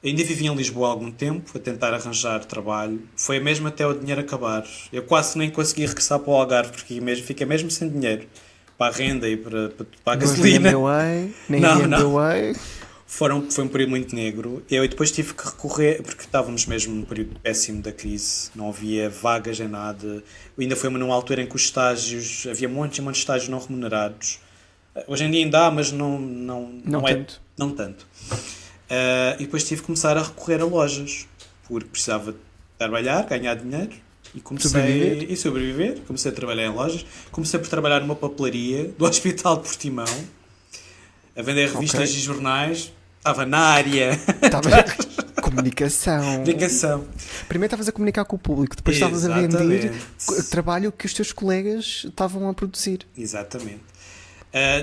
ainda vivia em Lisboa há algum tempo, a tentar arranjar trabalho. Foi mesmo até o dinheiro acabar. Eu quase nem consegui regressar para o Algarve, porque fiquei mesmo sem dinheiro para a renda e para a gasolina. Não. Foi um período muito negro. Eu depois tive que recorrer, porque estávamos mesmo num período péssimo da crise, não havia vagas em nada. Ainda foi numa altura em que os estágios, havia montes e montes de estágios não remunerados. Hoje em dia ainda há, mas não tanto. E depois tive que começar a recorrer a lojas, porque precisava trabalhar, ganhar dinheiro e sobreviver. Comecei a trabalhar em lojas. Comecei por trabalhar numa papelaria do Hospital de Portimão, a vender revistas e jornais. Estava na área. Comunicação. Primeiro estavas a comunicar com o público, depois estavas a vender trabalho que os teus colegas estavam a produzir. Exatamente.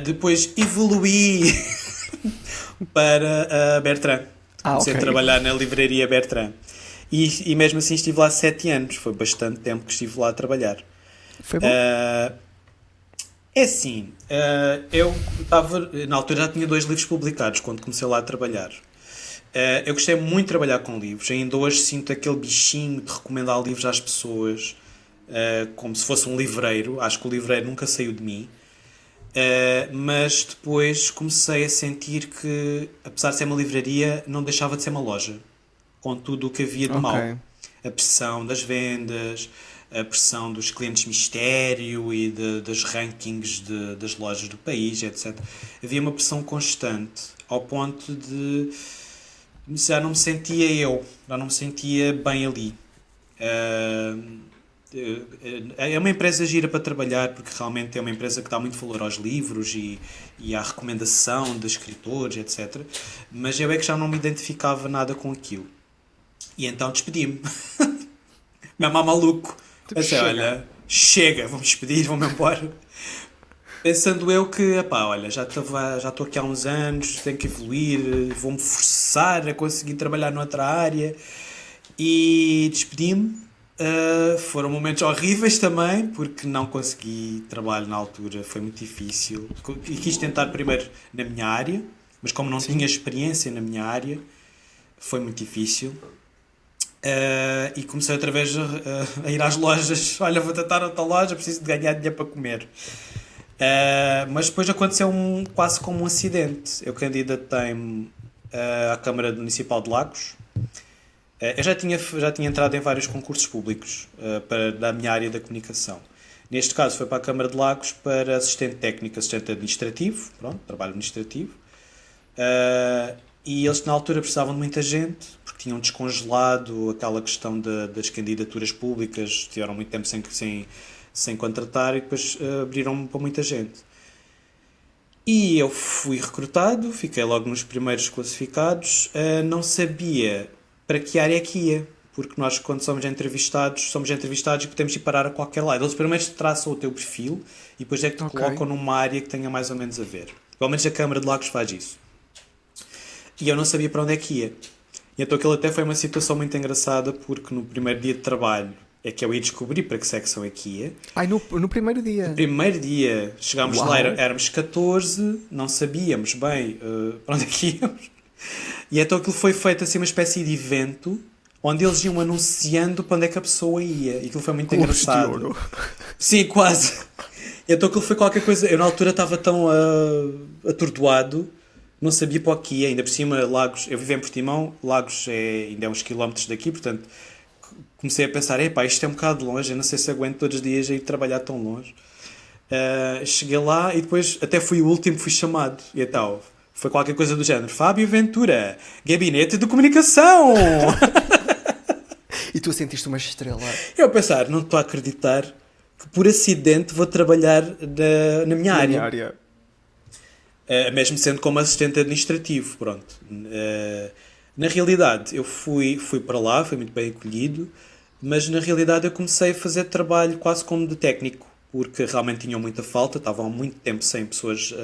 Depois evoluí para a Bertrand. Comecei a trabalhar na livraria Bertrand. E mesmo assim estive lá 7 anos. Foi bastante tempo que estive lá a trabalhar. Foi bom? É assim, eu estava... Na altura já tinha 2 livros publicados quando comecei lá a trabalhar. Eu gostei muito de trabalhar com livros. Ainda hoje sinto aquele bichinho de recomendar livros às pessoas, como se fosse um livreiro. Acho que o livreiro nunca saiu de mim. Mas depois comecei a sentir que, apesar de ser uma livraria, não deixava de ser uma loja, com tudo o que havia de mau. A pressão das vendas, a pressão dos clientes mistério e das rankings das lojas do país, etc. Havia uma pressão constante, ao ponto de já não me sentia já não me sentia bem ali. É uma empresa gira para trabalhar, porque realmente é uma empresa que dá muito valor aos livros e à recomendação de escritores, etc. Mas eu é que já não me identificava nada com aquilo. E então despedi-me. Mesmo maluco. Assim, olha, chega, vamos despedir, vamos embora. Pensando eu que, olha, já estou aqui há uns anos, tenho que evoluir, vou-me forçar a conseguir trabalhar noutra área. E despedi-me. Foram momentos horríveis também, porque não consegui trabalho na altura, foi muito difícil. E quis tentar primeiro na minha área, mas como não tinha experiência na minha área, foi muito difícil. E comecei outra vez a ir às lojas. Olha, vou tentar outra loja, preciso de ganhar dinheiro para comer. Mas depois aconteceu quase como um acidente. Eu candidatei-me à Câmara Municipal de Lagos. Eu já tinha entrado em vários concursos públicos da minha área da comunicação. Neste caso foi para a Câmara de Lagos para assistente técnico, assistente administrativo, pronto, trabalho administrativo. E eles na altura precisavam de muita gente, porque tinham descongelado aquela questão das candidaturas públicas, tiveram muito tempo sem contratar e depois abriram-me para muita gente. E eu fui recrutado, fiquei logo nos primeiros classificados, não sabia para que área é que ia, porque nós quando somos entrevistados e podemos ir parar a qualquer lado. Eles primeiro traçam o teu perfil e depois é que te colocam numa área que tenha mais ou menos a ver. Pelo menos a Câmara de Lagos faz isso. E eu não sabia para onde é que ia. E então aquilo até foi uma situação muito engraçada, porque no primeiro dia de trabalho é que eu ia descobrir para que secção é que ia. No primeiro dia? No primeiro dia. Chegámos lá, éramos 14, não sabíamos bem para onde é que íamos. E então aquilo foi feito assim uma espécie de evento onde eles iam anunciando para onde é que a pessoa ia. E aquilo foi muito engraçado. Sim, quase. E então aquilo foi qualquer coisa. Eu na altura estava tão atordoado, não sabia para o que ia. Ainda por cima, Lagos, eu vivo em Portimão, Lagos ainda é uns quilómetros daqui, portanto comecei a pensar, isto é um bocado longe, eu não sei se aguento todos os dias a ir trabalhar tão longe. Cheguei lá e depois até fui o último que fui chamado. E então foi qualquer coisa do género: Fábio Ventura, Gabinete de Comunicação. E tu sentiste uma estrela? Eu a pensar, não estou a acreditar que por acidente vou trabalhar na minha área. Mesmo sendo como assistente administrativo, pronto. Na realidade, eu fui para lá, fui muito bem acolhido, mas na realidade eu comecei a fazer trabalho quase como de técnico, porque realmente tinham muita falta, estavam há muito tempo sem pessoas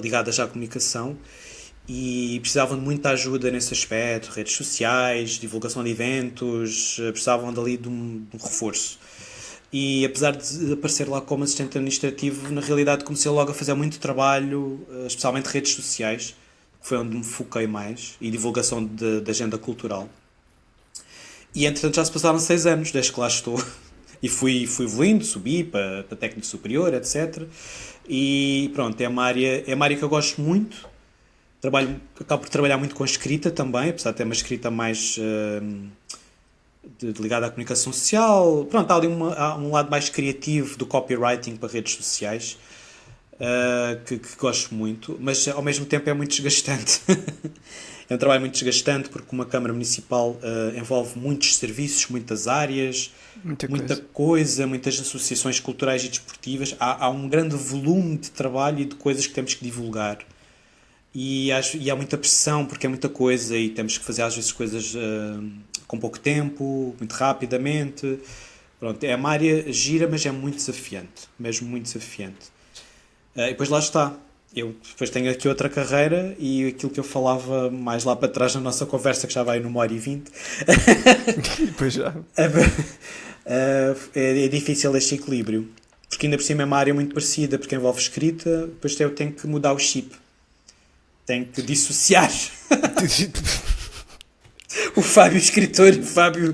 ligadas à comunicação e precisavam de muita ajuda nesse aspecto, redes sociais, divulgação de eventos, precisavam dali de um reforço. E apesar de aparecer lá como assistente administrativo, na realidade comecei logo a fazer muito trabalho, especialmente redes sociais, que foi onde me foquei mais, e divulgação de agenda cultural. E entretanto já se passaram 6 anos desde que lá estou. E fui evoluindo, subi para técnico superior, etc. E pronto, é uma área que eu gosto muito. Acabo por trabalhar muito com a escrita também, apesar de ter uma escrita mais ligada à comunicação social. Pronto, há ali um lado mais criativo do copywriting para redes sociais, que gosto muito, mas ao mesmo tempo é muito desgastante. É um trabalho muito desgastante, porque uma Câmara Municipal envolve muitos serviços, muitas áreas, muita coisa, muitas associações culturais e desportivas. Há um grande volume de trabalho e de coisas que temos que divulgar. E há muita pressão, porque é muita coisa e temos que fazer às vezes coisas com pouco tempo, muito rapidamente. Pronto, é uma área gira, mas é muito desafiante, mesmo muito desafiante. E depois lá está. Eu depois tenho aqui outra carreira e aquilo que eu falava mais lá para trás na nossa conversa, que já vai numa hora e 20, Pois já. é difícil este equilíbrio. Porque ainda por cima é uma área muito parecida, porque envolve escrita, depois eu tenho que mudar o chip. Tenho que dissociar o Fábio escritor e o Fábio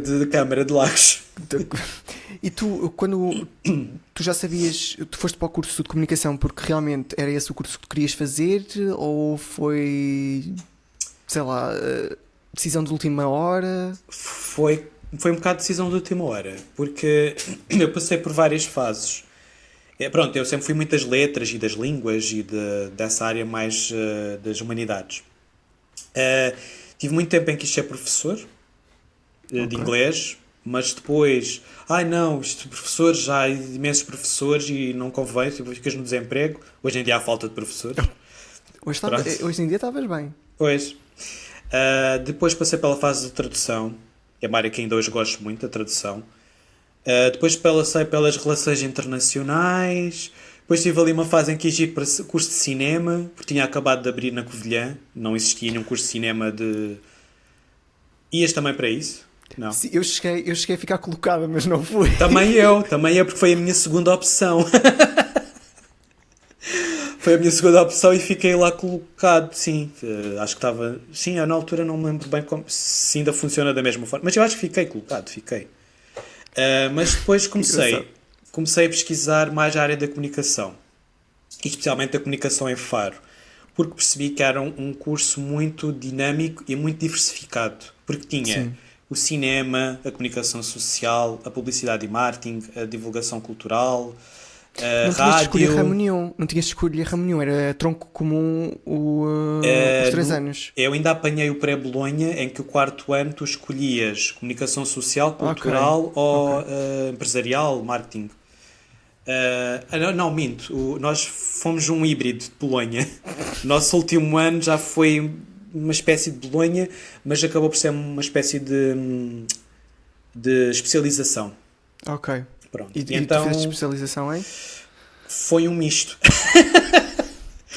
de Câmara de Lagos. E tu, quando tu já sabias, tu foste para o curso de comunicação porque realmente era esse o curso que tu querias fazer ou foi, sei lá, decisão de última hora? Foi um bocado de decisão de última hora, porque eu passei por várias fases. Pronto, eu sempre fui muito das letras e das línguas e dessa área mais das humanidades. Tive muito tempo em que quis ser professor de inglês, mas depois, não, isto professores, já há imensos professores e não convém, ficas no desemprego. Hoje em dia há falta de professores. Hoje em dia estavas bem. Pois. Depois passei pela fase de tradução, que é uma área que ainda hoje gosto muito, a tradução. Depois passei pelas relações internacionais. Depois tive ali uma fase em que quis ir para curso de cinema, porque tinha acabado de abrir na Covilhã. Não existia nenhum curso de cinema de... Ias também para isso? Não. Sim, eu cheguei a ficar colocada, mas não fui. Também eu, porque foi a minha segunda opção. Foi a minha segunda opção e fiquei lá colocado, sim. Acho que estava... Sim, eu na altura não me lembro bem se ainda funciona da mesma forma. Mas eu acho que fiquei colocado, fiquei. Mas depois comecei a pesquisar mais a área da comunicação. E especialmente a comunicação em Faro. Porque percebi que era um curso muito dinâmico e muito diversificado. Porque tinha... Sim. O cinema, a comunicação social, a publicidade e marketing, a divulgação cultural, a rádio... Não tinhas de escolher ramo nenhum, era tronco comum os 3 anos. Eu ainda apanhei o pré-Bolonha, em que o 4º ano tu escolhias comunicação social, cultural ou empresarial, marketing. Não, minto. Nós fomos um híbrido de Bolonha. O nosso último ano já foi uma espécie de Bolonha, mas acabou por ser uma espécie de especialização. Ok. Pronto. E então, tu fizeste especialização em? Foi um misto.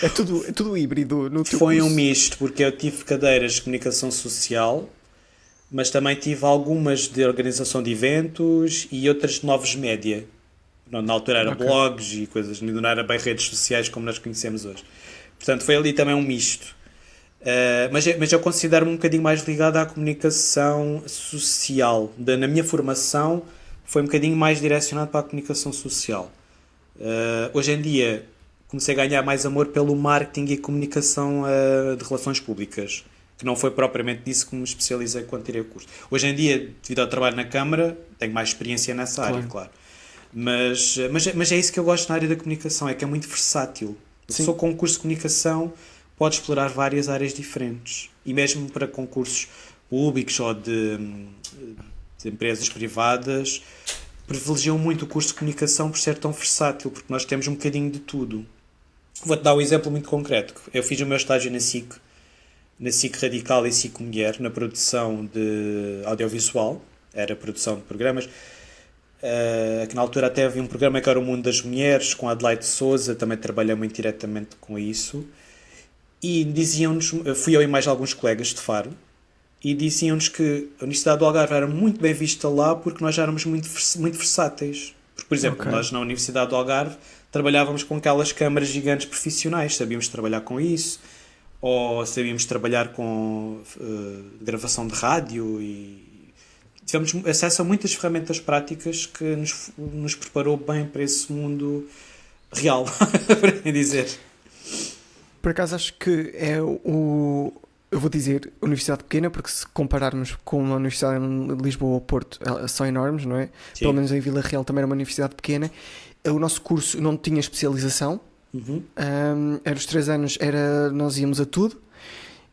É tudo híbrido no teu Foi curso. um misto, porque eu tive cadeiras de comunicação social, mas também tive algumas de organização de eventos e outras de novos média. Na altura era blogs e coisas, não era bem redes sociais como nós conhecemos hoje. Portanto, foi ali também um misto. Mas eu considero-me um bocadinho mais ligado à comunicação social. Na minha formação foi um bocadinho mais direcionado para a comunicação social. Hoje em dia comecei a ganhar mais amor pelo marketing e comunicação de relações públicas, que não foi propriamente disso que me especializei quando tirei o curso. Hoje em dia, devido ao trabalho na Câmara, tenho mais experiência nessa área, claro. Mas é isso que eu gosto na área da comunicação, é que é muito versátil. Só com um curso de comunicação pode explorar várias áreas diferentes. E mesmo para concursos públicos ou de empresas privadas, privilegiam muito o curso de comunicação por ser tão versátil, porque nós temos um bocadinho de tudo. Vou-te dar um exemplo muito concreto. Eu fiz o meu estágio na SIC Radical e SIC Mulher, na produção de audiovisual, era produção de programas, que na altura até havia um programa que era o Mundo das Mulheres, com a Adelaide Souza, também trabalhei muito diretamente com isso. E diziam-nos, fui eu e mais alguns colegas de Faro, e diziam-nos que a Universidade do Algarve era muito bem vista lá porque nós éramos muito versáteis. Porque, por exemplo, nós na Universidade do Algarve trabalhávamos com aquelas câmaras gigantes profissionais, sabíamos trabalhar com isso, ou sabíamos trabalhar com gravação de rádio e tivemos acesso a muitas ferramentas práticas que nos preparou bem para esse mundo real, por assim dizer. Por acaso acho que é eu vou dizer universidade pequena, porque se compararmos com uma universidade em Lisboa ou Porto, são enormes, não é? Sim. Pelo menos em Vila Real também era uma universidade pequena. O nosso curso não tinha especialização. Era os 3 anos, nós íamos a tudo.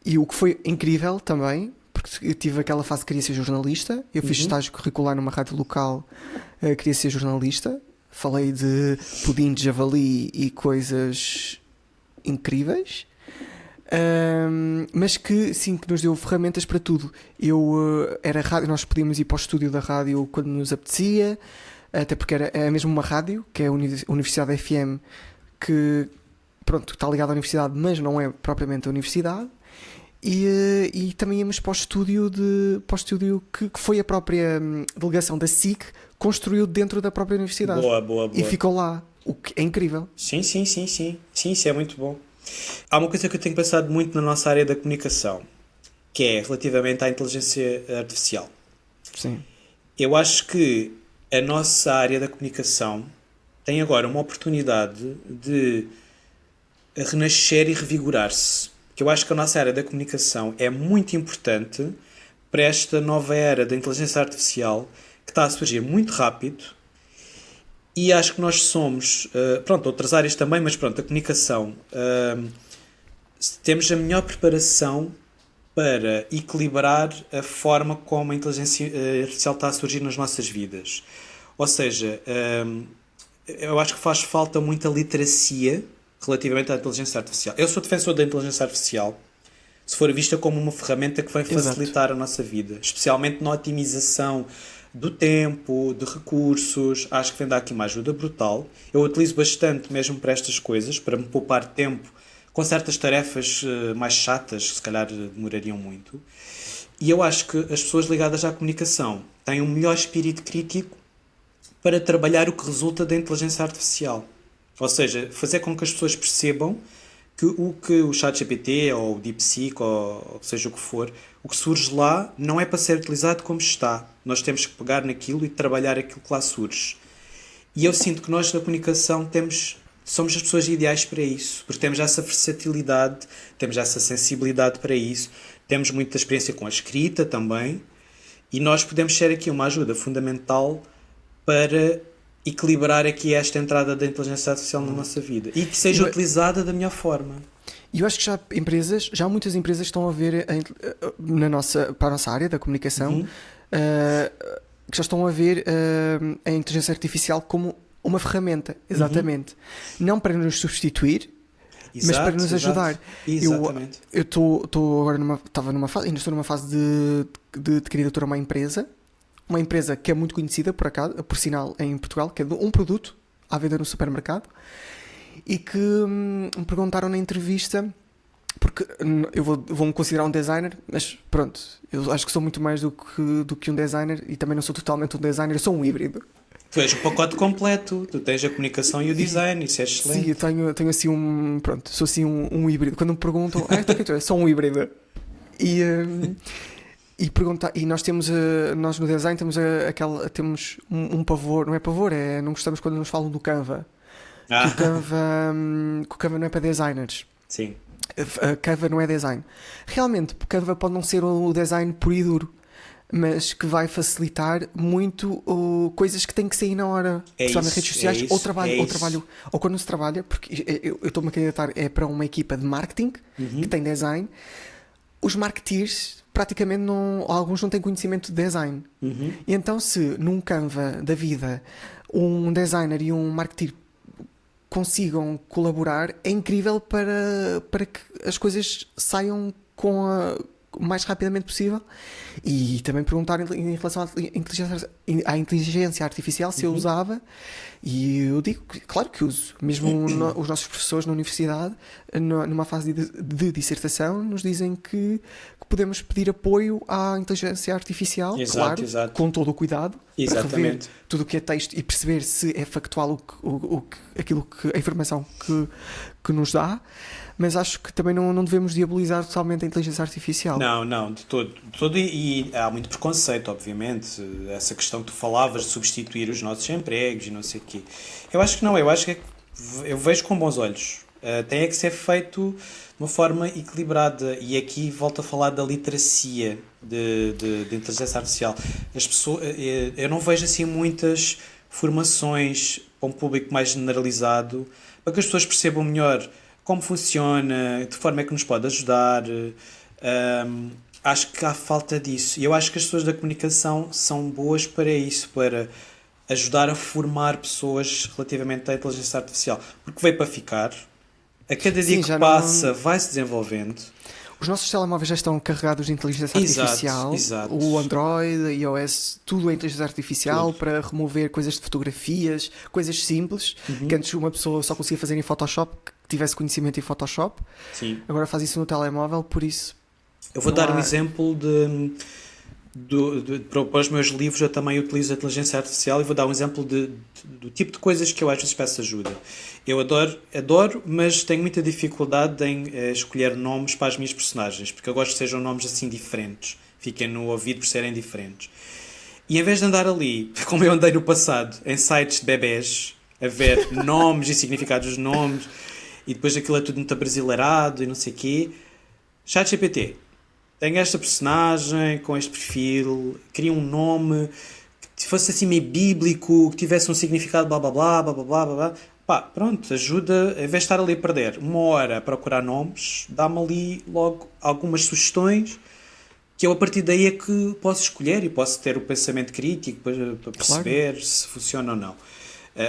E o que foi incrível também, porque eu tive aquela fase que queria ser jornalista. Eu fiz estágio curricular numa rádio local, queria ser jornalista. Falei de pudim de javali e coisas incríveis, mas que sim, que nos deu ferramentas para tudo. Era rádio, nós podíamos ir para o estúdio da rádio quando nos apetecia, até porque era mesmo uma rádio, que é a Universidade FM, que, pronto, está ligado à universidade, mas não é propriamente a universidade. E também íamos para o estúdio, que foi a própria delegação da SIC construiu dentro da própria universidade. Boa. E ficou lá, o que é incrível. Sim, isso é muito bom. Há uma coisa que eu tenho pensado muito na nossa área da comunicação, que é relativamente à inteligência artificial. Sim. Eu acho que a nossa área da comunicação tem agora uma oportunidade de renascer e revigorar-se. Que eu acho que a nossa área da comunicação é muito importante para esta nova era da inteligência artificial que está a surgir muito rápido, e acho que nós somos, outras áreas também, mas pronto, a comunicação, temos a melhor preparação para equilibrar a forma como a inteligência artificial está a surgir nas nossas vidas. Ou seja, eu acho que faz falta muita literacia relativamente à inteligência artificial. Eu sou defensor da inteligência artificial, se for vista como uma ferramenta que vai facilitar a nossa vida, especialmente na otimização do tempo, de recursos. Acho que vem dar aqui uma ajuda brutal. Eu utilizo bastante mesmo para estas coisas, para me poupar tempo com certas tarefas mais chatas, que se calhar demorariam muito. E eu acho que as pessoas ligadas à comunicação têm um melhor espírito crítico para trabalhar o que resulta da inteligência artificial. Ou seja, fazer com que as pessoas percebam que o ChatGPT ou o DeepSeek, ou seja o que for, o que surge lá não é para ser utilizado como está. Nós temos que pegar naquilo e trabalhar aquilo que lá surge. E eu sinto que nós na comunicação somos as pessoas ideais para isso, porque temos essa versatilidade, temos essa sensibilidade para isso, temos muita experiência com a escrita também, e nós podemos ser aqui uma ajuda fundamental para equilibrar aqui esta entrada da inteligência artificial na nossa vida e que seja utilizada da melhor forma. E eu acho que já muitas empresas estão a ver para a nossa área da comunicação, que já estão a ver a inteligência artificial como uma ferramenta, exatamente. Não para nos substituir, mas para nos ajudar. Exatamente. Eu estou agora ainda estou numa fase de candidatura a uma empresa que é muito conhecida, por sinal, em Portugal, que é um produto à venda no supermercado, e que me perguntaram na entrevista, porque eu vou-me considerar um designer, mas pronto, eu acho que sou muito mais do que um designer, e também não sou totalmente um designer, eu sou um híbrido. Tu és o pacote completo, tu tens a comunicação e o design, isso é excelente. Sim, eu tenho assim sou assim um híbrido. Quando me perguntam, sou um híbrido. E nós temos, nós no design temos temos um pavor, não é pavor, não gostamos quando nos falam do Canva. Que o Canva não é para designers. Sim. Canva não é design. Realmente, Canva pode não ser o design puro e duro, mas que vai facilitar muito coisas que têm que sair na hora, nas redes sociais, ou trabalho, ou quando se trabalha, porque eu estou-me a candidatar para uma equipa de marketing que tem design. Os marketeers praticamente alguns não têm conhecimento de design. E então, se num Canva da vida um designer e um marketeer consigam colaborar, é incrível para que as coisas saiam o mais rapidamente possível. E também perguntar em relação à inteligência artificial se eu usava, e eu digo que claro que uso. Mesmo os nossos professores na universidade, numa fase de dissertação, nos dizem que podemos pedir apoio à inteligência artificial, exato. Com todo o cuidado, exatamente, para rever tudo o que é texto e perceber se é factual a informação que nos dá. Mas acho que também não devemos diabolizar totalmente a inteligência artificial. Não, de todo, e há muito preconceito, obviamente, essa questão que tu falavas de substituir os nossos empregos e não sei o quê. Eu acho que não, eu vejo com bons olhos. Tem que ser feito de uma forma equilibrada, e aqui volto a falar da literacia de inteligência artificial. As pessoas, eu não vejo assim muitas formações para um público mais generalizado, para que as pessoas percebam melhor como funciona, de forma é que nos pode ajudar. Acho que há falta disso. E eu acho que as pessoas da comunicação são boas para isso, para ajudar a formar pessoas relativamente à inteligência artificial. Porque veio para ficar. A cada dia que passa vai-se desenvolvendo. os nossos telemóveis já estão carregados de inteligência artificial. Exato. O Android, iOS, tudo é inteligência artificial Tudo. para remover coisas de fotografias, coisas simples, que antes uma pessoa só conseguia fazer em Photoshop, que tivesse conhecimento em Photoshop. Sim. Agora faz isso no telemóvel, por isso... Eu vou não dar há- um exemplo para os meus livros. Eu também utilizo a inteligência artificial e vou dar um exemplo do tipo de coisas que eu às vezes peço ajuda. Eu adoro, mas tenho muita dificuldade em escolher nomes para as minhas personagens, porque eu gosto que sejam nomes assim diferentes, fiquem no ouvido por serem diferentes. E em vez de andar ali, como eu andei no passado, em sites de bebés, a ver nomes e significados dos nomes, e depois aquilo é tudo muito abrasileirado e não sei o quê, ChatGPT, tenho esta personagem com este perfil, queria um nome que fosse assim meio bíblico, que tivesse um significado blá blá blá blá blá blá blá. Pá, pronto, ajuda, em vez de estar ali a perder uma hora a procurar nomes, dá-me ali logo algumas sugestões que eu a partir daí é que posso escolher e posso ter o pensamento crítico para perceber se funciona ou não.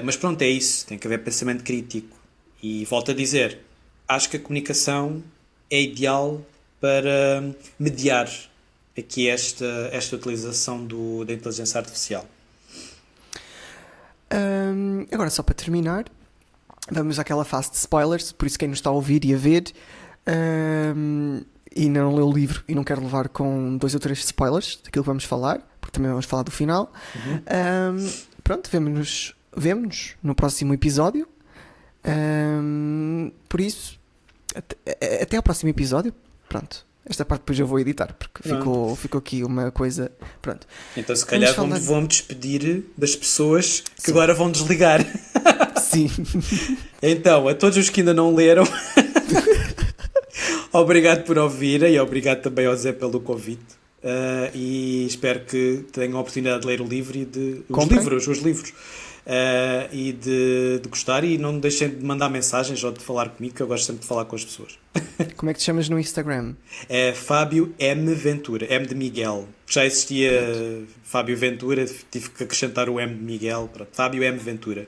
Mas pronto, é isso, tem que haver pensamento crítico. E volto a dizer, acho que a comunicação é ideal para mediar aqui esta utilização da inteligência artificial. Agora, só para terminar, vamos àquela fase de spoilers, por isso quem nos está a ouvir e a ver e não leu o livro e não quer levar com 2 ou 3 spoilers daquilo que vamos falar, porque também vamos falar do final. Pronto, vemo-nos no próximo episódio. Por isso, até ao próximo episódio. Pronto. Esta parte depois eu vou editar, porque ficou aqui uma coisa... Pronto. Então se calhar vou-me despedir das pessoas que agora vão desligar. Sim. Então, a todos os que ainda não leram, obrigado por ouvirem e obrigado também ao Zé pelo convite. E espero que tenham a oportunidade de ler o livro e os livros. E de gostar, e não deixem de mandar mensagens ou de falar comigo, que eu gosto sempre de falar com as pessoas. Como é que te chamas no Instagram? É Fábio M. Ventura, M de Miguel. Já existia Fábio Ventura, tive que acrescentar o M de Miguel. Pronto. Fábio M. Ventura.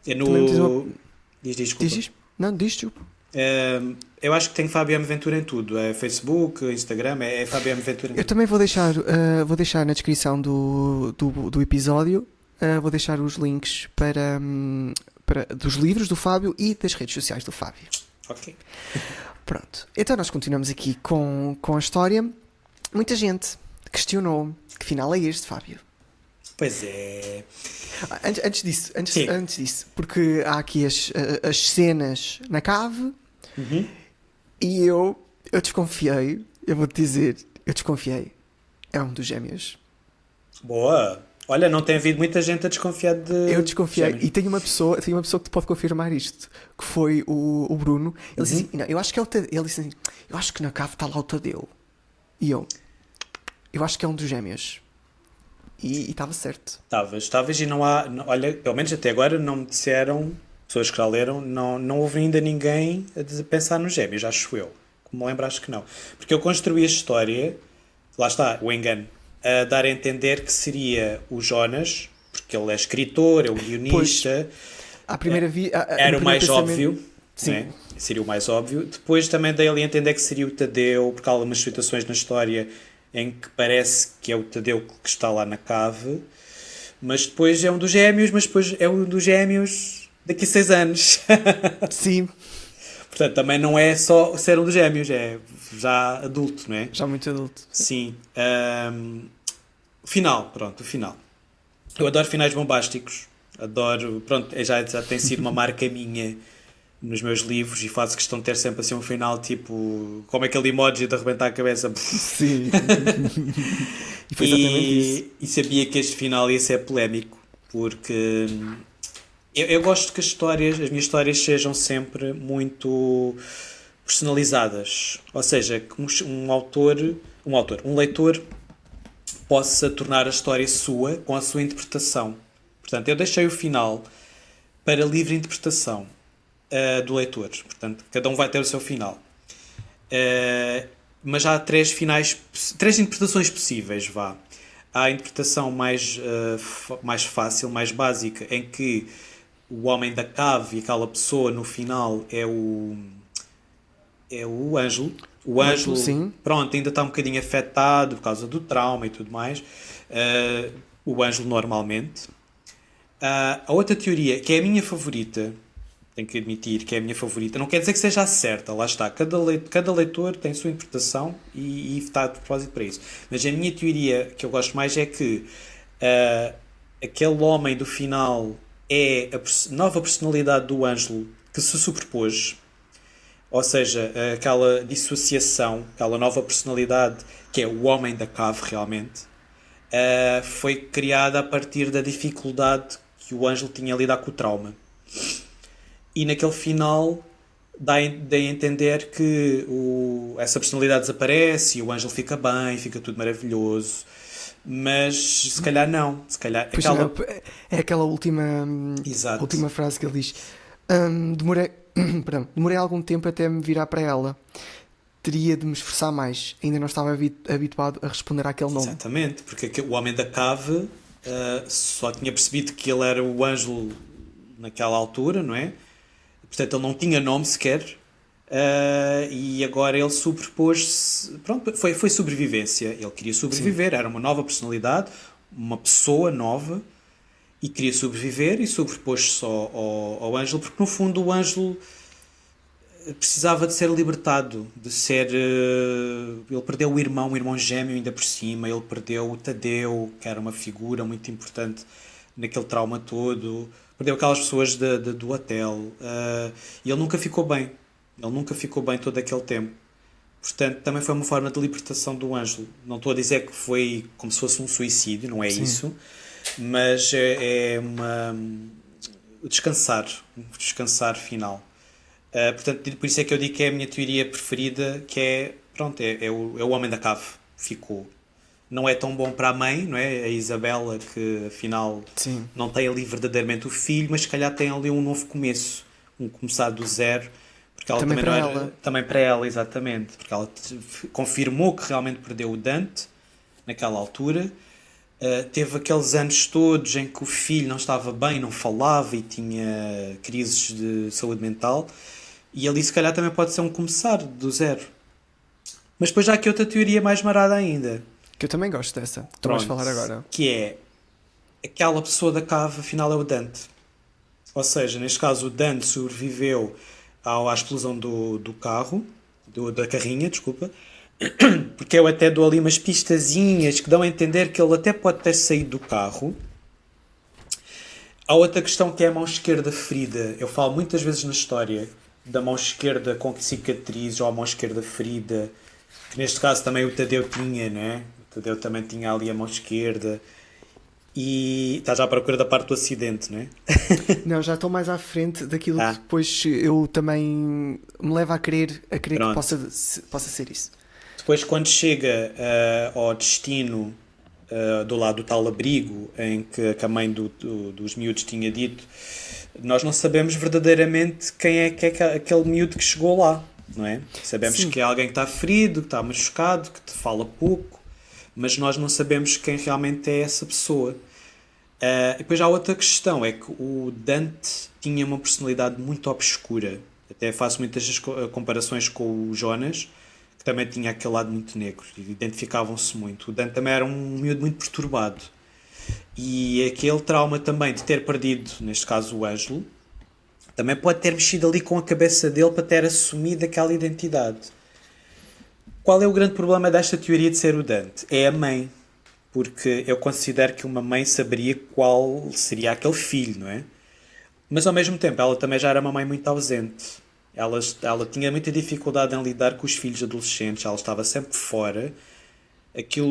É no... Diz, desculpa. Diz? Não, diz tu. Eu acho que tem Fábio M. Ventura em tudo. É Facebook, Instagram, é Fábio M. Ventura. Eu também vou deixar na descrição do episódio. Vou deixar os links dos livros do Fábio e das redes sociais do Fábio. Ok. Pronto. Então nós continuamos aqui com a história. Muita gente questionou que final é este, Fábio. Pois é. Antes disso, porque há aqui as cenas na cave e eu desconfiei, eu vou-te dizer, é um dos gêmeos. Boa! Olha, não tem havido muita gente a desconfiar de... Eu desconfiei, e tenho uma pessoa que te pode confirmar isto, que foi o Bruno. Ele disse assim, não, eu acho que é o Tadeu. Ele disse assim, eu acho que na cave está lá o Tadeu. E eu acho que é um dos gêmeos. E estava certo. Estavas e não há... Olha, pelo menos até agora não me disseram, pessoas que já leram, não houve ainda ninguém a pensar nos gêmeos, acho eu. Como me lembro, acho que não. Porque eu construí a história, lá está, o engano, a dar a entender que seria o Jonas, porque ele é escritor, é o guionista. À primeira era o mais óbvio. Sim. Né? Seria o mais óbvio. Depois também dei ali a entender que seria o Tadeu, porque há algumas situações na história em que parece que é o Tadeu que está lá na cave, mas depois é um dos gêmeos, mas depois é um dos gêmeos daqui a 6 anos. Sim. Portanto, também não é só ser um dos gêmeos, é já adulto, não é? Já muito adulto. Sim. O final. Eu adoro finais bombásticos. Adoro... Pronto, já tem sido uma marca minha nos meus livros e faço questão de ter sempre assim um final tipo... Como aquele emoji de arrebentar a cabeça. Sim. E foi exatamente isso. E sabia que este final ia ser polémico, porque... Eu gosto que as minhas histórias sejam sempre muito personalizadas. Ou seja, que um leitor possa tornar a história sua com a sua interpretação. Portanto, eu deixei o final para livre interpretação do leitor. Portanto, cada um vai ter o seu final. Mas há 3 interpretações possíveis, vá. Há a interpretação mais fácil, mais básica, em que o homem da cave e aquela pessoa no final é o Ângelo, O O Ângelo, Ângelo, sim. pronto, ainda está um bocadinho afetado por causa do trauma e tudo mais. O Ângelo normalmente. A outra teoria, que é a minha favorita, tenho que admitir que é a minha favorita, não quer dizer que seja a certa, lá está. Cada leitor tem a sua interpretação e está de propósito para isso. Mas a minha teoria que eu gosto mais é que ah, aquele homem do final é a nova personalidade do Ângelo que se superpôs, ou seja, aquela dissociação, aquela nova personalidade que é o homem da cave realmente, foi criada a partir da dificuldade que o Ângelo tinha a lidar com o trauma. E naquele final dá a entender que essa personalidade desaparece e o Ângelo fica bem, fica tudo maravilhoso. Mas se calhar não. Se calhar Pois aquela. não, é aquela Exato. última frase que ele diz. Demorei, perdão, demorei algum tempo até me virar para ela. Teria de me esforçar mais. Ainda não estava habituado a responder àquele nome. Exatamente, porque o homem da cave só tinha percebido que ele era o Ângelo naquela altura, não é? Portanto, ele não tinha nome sequer. E agora ele sobrepôs-se. Pronto, foi sobrevivência. Ele queria Sim. sobreviver, era uma nova personalidade, uma pessoa nova e queria sobreviver e sobrepôs-se ao Ângelo, porque no fundo o Ângelo precisava de ser libertado, de ser. Ele perdeu o irmão gêmeo ainda por cima, ele perdeu o Tadeu, que era uma figura muito importante naquele trauma todo, perdeu aquelas pessoas do hotel, e ele nunca ficou bem. Ele nunca ficou bem todo aquele tempo. Portanto, também foi uma forma de libertação do Ângelo. Não estou a dizer que foi como se fosse um suicídio, não é Sim. isso, mas é uma. Um descansar final. Portanto, por isso é que eu digo que é a minha teoria preferida, que é, pronto, é o homem da cave. Ficou. Não é tão bom para a mãe, não é? A Isabela, que afinal Sim. não tem ali verdadeiramente o filho, mas se calhar tem ali um novo começo, um começar do zero, porque ela Também também não para era. ela. Também para ela, exatamente, porque ela confirmou que realmente perdeu o Dante naquela altura. Teve aqueles anos todos em que o filho não estava bem, não falava e tinha crises de saúde mental. E ali se calhar também pode ser um começar do zero. Mas depois já há aqui outra teoria mais marada ainda. Que eu também gosto dessa. Tu vais Pronto. falar agora. Que é aquela pessoa da cave, afinal é o Dante. Ou seja, neste caso o Dante sobreviveu à explosão do carro, da carrinha, desculpa. Porque eu até dou ali umas pistazinhas que dão a entender que ele até pode ter saído do carro. Há outra questão que é a mão esquerda ferida. Eu falo muitas vezes na história da mão esquerda com cicatrizes ou a mão esquerda ferida, que neste caso também o Tadeu tinha, não é? O Tadeu também tinha ali a mão esquerda. E estás à procura da parte do acidente, não é? Não, já estou mais à frente daquilo Ah. que depois eu também me leva a crer que Pronto. possa ser isso. Depois, quando chega ao destino do lado do tal abrigo em que a mãe dos miúdos tinha dito, nós não sabemos verdadeiramente quem é que é aquele miúdo que chegou lá, não é? Sabemos Sim. que é alguém que está ferido, que está machucado, que te fala pouco, mas nós não sabemos quem realmente é essa pessoa. E depois há outra questão, é que o Dante tinha uma personalidade muito obscura. Até faço muitas comparações com o Jonas, que também tinha aquele lado muito negro, e identificavam-se muito. O Dante também era um miúdo muito perturbado. E aquele trauma também de ter perdido, neste caso o Ângelo, também pode ter mexido ali com a cabeça dele para ter assumido aquela identidade. Qual é o grande problema desta teoria de ser o Dante? É a mãe. Porque eu considero que uma mãe saberia qual seria aquele filho, não é? Mas ao mesmo tempo, ela também já era uma mãe muito ausente. Ela tinha muita dificuldade em lidar com os filhos adolescentes, ela estava sempre fora.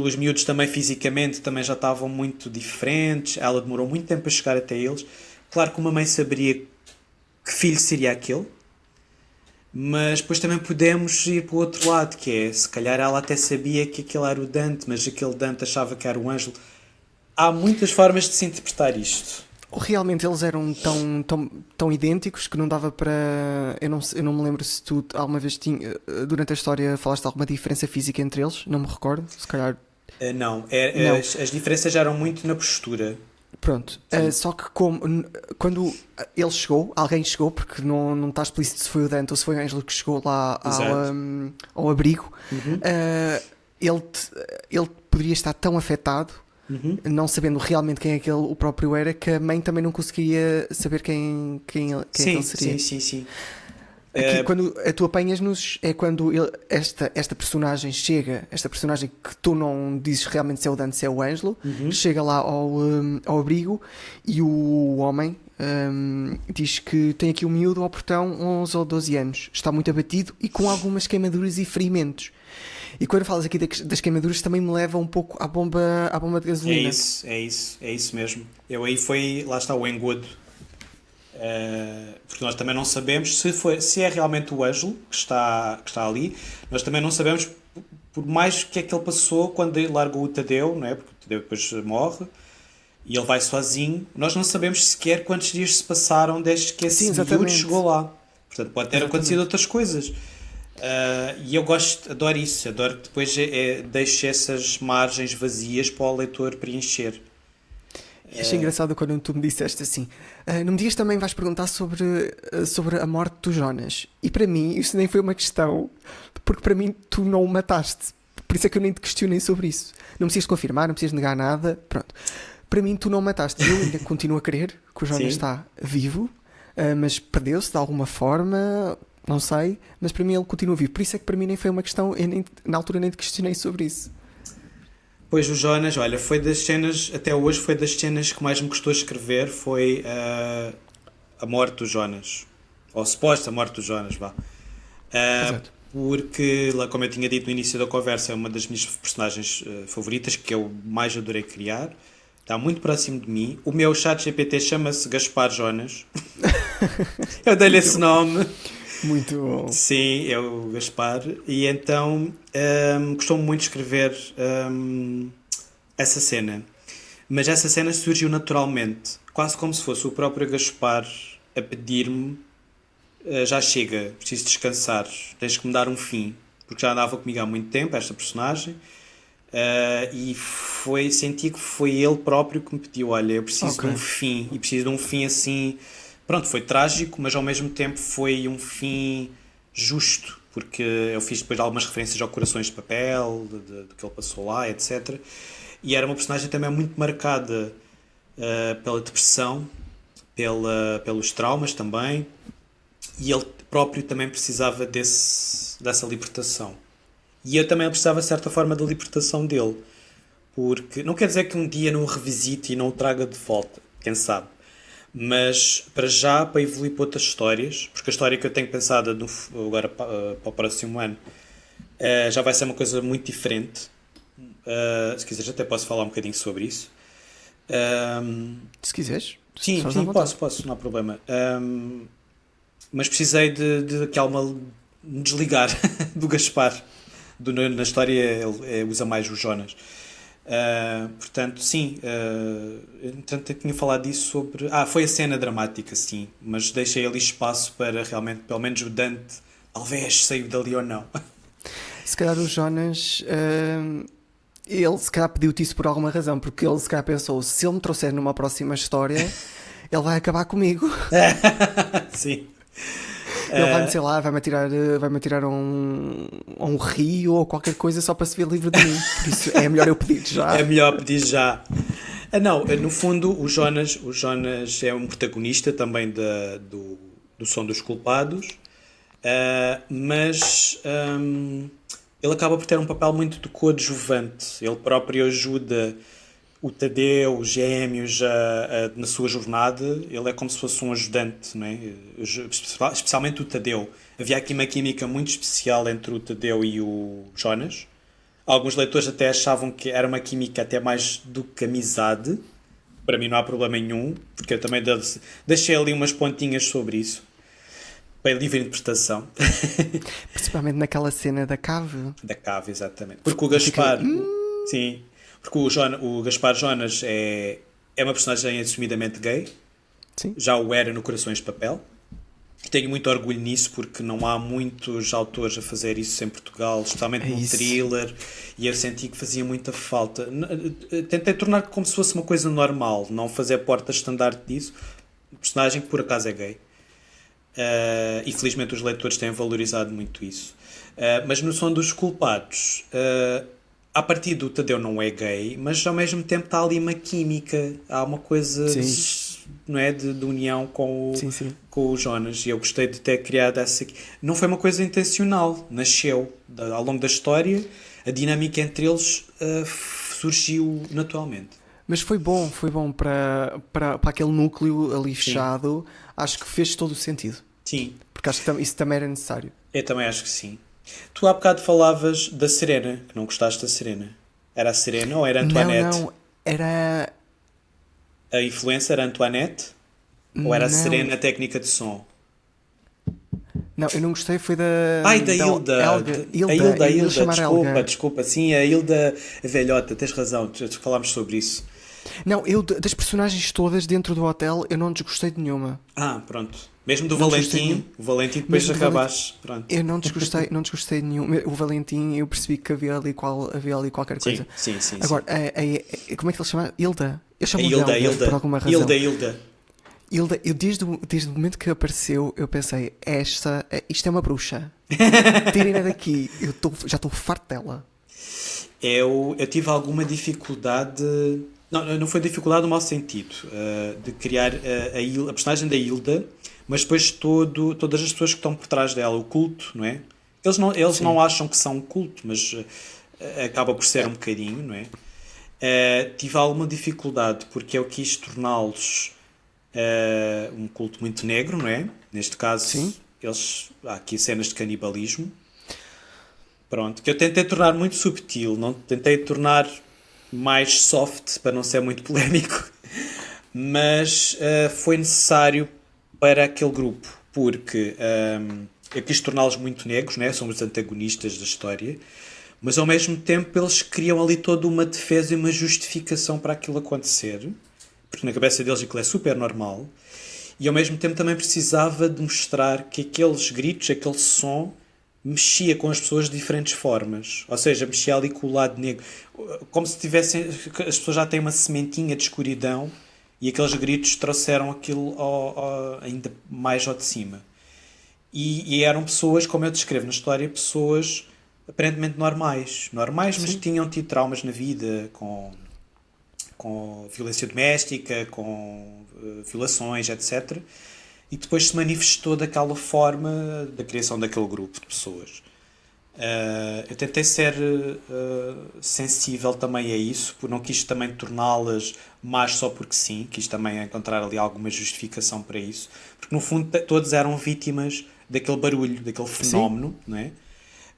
Os miúdos também fisicamente também já estavam muito diferentes, ela demorou muito tempo a chegar até eles. Claro que uma mãe saberia que filho seria aquele, mas depois também podemos ir para o outro lado, que é, se calhar ela até sabia que aquele era o Dante, mas aquele Dante achava que era o Ângelo. Há muitas formas de se interpretar isto. Ou realmente eles eram tão idênticos que não dava para... Eu não me lembro se tu alguma vez durante a história falaste de alguma diferença física entre eles, não me recordo, se calhar... Não, Não. as diferenças eram muito na postura. Pronto, só que quando alguém chegou, porque não está explícito se foi o Dante ou se foi o Ângelo que chegou lá ao abrigo, ele, ele poderia estar tão afetado, não sabendo realmente quem o próprio era, que a mãe também não conseguia saber quem é que ele seria. Sim. Aqui, quando tu apanhas-nos, é quando esta personagem chega, esta personagem que tu não dizes realmente se é o Dante, se é o Ângelo, chega lá ao abrigo e o homem diz que tem aqui um miúdo ao portão, 11 ou 12 anos, está muito abatido e com algumas queimaduras e ferimentos. E quando falas aqui das queimaduras, também me leva um pouco à bomba de gasolina. É isso mesmo. Lá está o Engwood. Porque nós também não sabemos se é realmente o Ângelo que está ali. Nós também não sabemos por mais que é que ele passou quando ele largou o Tadeu, não é? Porque o Tadeu depois morre e ele vai sozinho. Nós não sabemos sequer quantos dias se passaram desde que esse miúdo chegou lá. Portanto, pode ter acontecido outras coisas. E eu adoro isso, adoro que depois deixe essas margens vazias para o leitor preencher. Achei engraçado quando tu me disseste assim, não me digas também vais perguntar sobre a morte do Jonas. E para mim isso nem foi uma questão, porque para mim tu não o mataste. Por isso é que eu nem te questionei sobre isso. Não precisas confirmar, não precisas negar nada. Pronto. Para mim tu não o mataste. Eu ainda continuo a crer que o Jonas está vivo, mas perdeu-se de alguma forma, não sei, mas para mim ele continua vivo. Por isso é que para mim nem foi uma questão, na altura nem te questionei sobre isso. Pois o Jonas, olha, foi das cenas, até hoje foi das cenas que mais me custou escrever, foi a morte do Jonas, ou a suposta morte do Jonas, vá. Porque, como eu tinha dito no início da conversa, é uma das minhas personagens favoritas, que eu mais adorei criar, está muito próximo de mim. O meu chat GPT chama-se Gaspar Jonas, eu dei-lhe esse nome. Muito bom. Sim, é o Gaspar. E então costumo muito escrever essa cena. Mas essa cena surgiu naturalmente, quase como se fosse o próprio Gaspar a pedir-me: já chega, preciso descansar, tens que me dar um fim. Porque já andava comigo há muito tempo, esta personagem. E senti que foi ele próprio que me pediu: olha, eu preciso de um fim. E preciso de um fim assim... Pronto, foi trágico, mas ao mesmo tempo foi um fim justo, porque eu fiz depois algumas referências ao Corações de Papel, do que ele passou lá, etc. E era uma personagem também muito marcada pela depressão, pelos traumas também, e ele próprio também precisava dessa libertação. E eu também precisava, de certa forma, da libertação dele, porque não quer dizer que um dia não o revisite e não o traga de volta, quem sabe. Mas para evoluir para outras histórias, porque a história que eu tenho pensada agora para o próximo ano já vai ser uma coisa muito diferente. Se quiseres até posso falar um bocadinho sobre isso. Se quiseres. Sim, posso, não há problema. Mas precisei de que alma me desligar do Gaspar. Na história ele usa mais o Jonas. Portanto, sim, entretanto eu tinha falado disso sobre... foi a cena dramática, sim, mas deixei ali espaço para realmente, pelo menos o Dante, talvez saiu dali ou não. Se calhar o Jonas, ele se calhar pediu-te isso por alguma razão, porque ele se calhar pensou, se ele me trouxer numa próxima história, ele vai acabar comigo. Sim. Ele vai-me, sei lá, vai-me atirar a um rio ou qualquer coisa só para se ver livre de mim. Por isso é melhor eu pedir já. É melhor pedir já. Não, no fundo o Jonas é um protagonista também do Som dos Culpados, mas ele acaba por ter um papel muito de coadjuvante. Ele próprio ajuda o Tadeu, os gêmeos, na sua jornada. Ele é como se fosse um ajudante, não é? Especialmente o Tadeu. Havia aqui uma química muito especial entre o Tadeu e o Jonas. Alguns leitores até achavam que era uma química até mais do que amizade. Para mim não há problema nenhum, porque eu também deixei ali umas pontinhas sobre isso, para livre interpretação. Principalmente naquela cena da cave. Da cave, exatamente. Porque o Gaspar... Sim... Porque o Gaspar Jonas é uma personagem assumidamente gay. Sim. Já o era no Corações de Papel. Tenho muito orgulho nisso porque não há muitos autores a fazer isso em Portugal, especialmente no thriller, e eu senti que fazia muita falta. Tentei tornar como se fosse uma coisa normal, não fazer porta-estandarte disso. O personagem, que por acaso é gay, e felizmente os leitores têm valorizado muito isso. Mas no Som dos Culpados, a partir do Tadeu não é gay, mas ao mesmo tempo está ali uma química, há uma coisa não é, de união com o Jonas, e eu gostei de ter criado essa. Não foi uma coisa intencional, nasceu ao longo da história, a dinâmica entre eles surgiu naturalmente. Mas foi bom para aquele núcleo ali fechado. Acho que fez todo o sentido. Sim. Porque acho que isso também era necessário. Eu também acho que sim. Tu há bocado falavas da Serena, que não gostaste da Serena. Era a Serena ou era a Antoinette? Não, era... A influencer era a Antoinette? Ou era a Serena técnica de som? Não, eu não gostei, foi da... Ai, da Hilda. A Hilda, desculpa. Sim, a Hilda a velhota, tens razão, falámos sobre isso. Não, das personagens todas dentro do hotel, eu não desgostei de nenhuma. Pronto. Mesmo do Valentim, o Valentim depois acabaste. Pronto. Eu não desgostei de nenhum. O Valentim, eu percebi que havia ali qualquer coisa. Sim. Agora, como é que ele chama? Hilda. Eu chamo Hilda, por alguma razão. Hilda. Eu desde o momento que apareceu, eu pensei, isto é uma bruxa. Tirem-na daqui. Já estou farto dela. Eu tive alguma dificuldade... Não foi dificuldade no mau sentido, de criar a personagem da Hilda, mas depois todas as pessoas que estão por trás dela, o culto, não é? Eles não acham que são um culto, mas acaba por ser um bocadinho, não é? Tive alguma dificuldade porque eu quis torná-los um culto muito negro, não é? Neste caso, há aqui cenas de canibalismo. Pronto, que eu tentei tornar muito subtil, não tentei tornar mais soft, para não ser muito polémico, mas foi necessário para aquele grupo, porque eu quis torná-los muito negros, né? São os antagonistas da história, mas ao mesmo tempo eles criam ali toda uma defesa e uma justificação para aquilo acontecer, porque na cabeça deles aquilo é super normal, e ao mesmo tempo também precisava de mostrar que aqueles gritos, aquele som, mexia com as pessoas de diferentes formas, ou seja, mexia ali com o lado negro, como se tivessem, as pessoas já têm uma sementinha de escuridão e aqueles gritos trouxeram aquilo ainda mais ao de cima, e eram pessoas, como eu descrevo na história, pessoas aparentemente normais, mas tinham tido traumas na vida, com violência doméstica, com violações, etc., e depois se manifestou daquela forma da criação daquele grupo de pessoas. Eu tentei ser sensível também a isso, porque não quis também torná-las más só porque sim, quis também encontrar ali alguma justificação para isso, porque no fundo todos eram vítimas daquele barulho, daquele fenómeno, não é?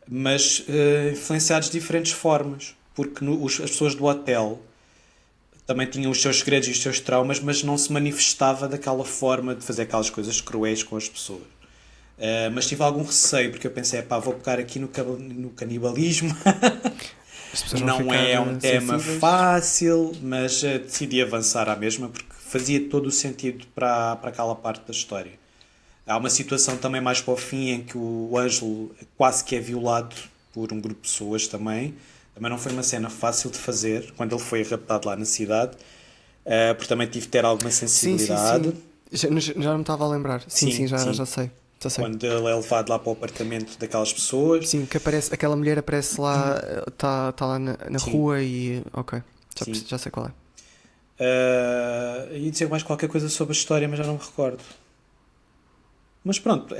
Mas influenciados de diferentes formas, porque as pessoas do hotel também tinham os seus segredos e os seus traumas, mas não se manifestava daquela forma de fazer aquelas coisas cruéis com as pessoas. Mas tive algum receio, porque eu pensei, vou pegar aqui no canibalismo. Não é um tema fácil, mas decidi avançar à mesma, porque fazia todo o sentido para aquela parte da história. Há uma situação também mais para o fim em que o Ângelo quase que é violado por um grupo de pessoas também. Também não foi uma cena fácil de fazer, quando ele foi raptado lá na cidade, porque também tive de ter alguma sensibilidade. Sim. Já não me estava a lembrar. Sim, já sei. Quando ele é levado lá para o apartamento daquelas pessoas. Sim, que aquela mulher aparece lá, está lá na rua e... Ok, já sei qual é. Ia dizer mais qualquer coisa sobre a história, mas já não me recordo. Mas pronto,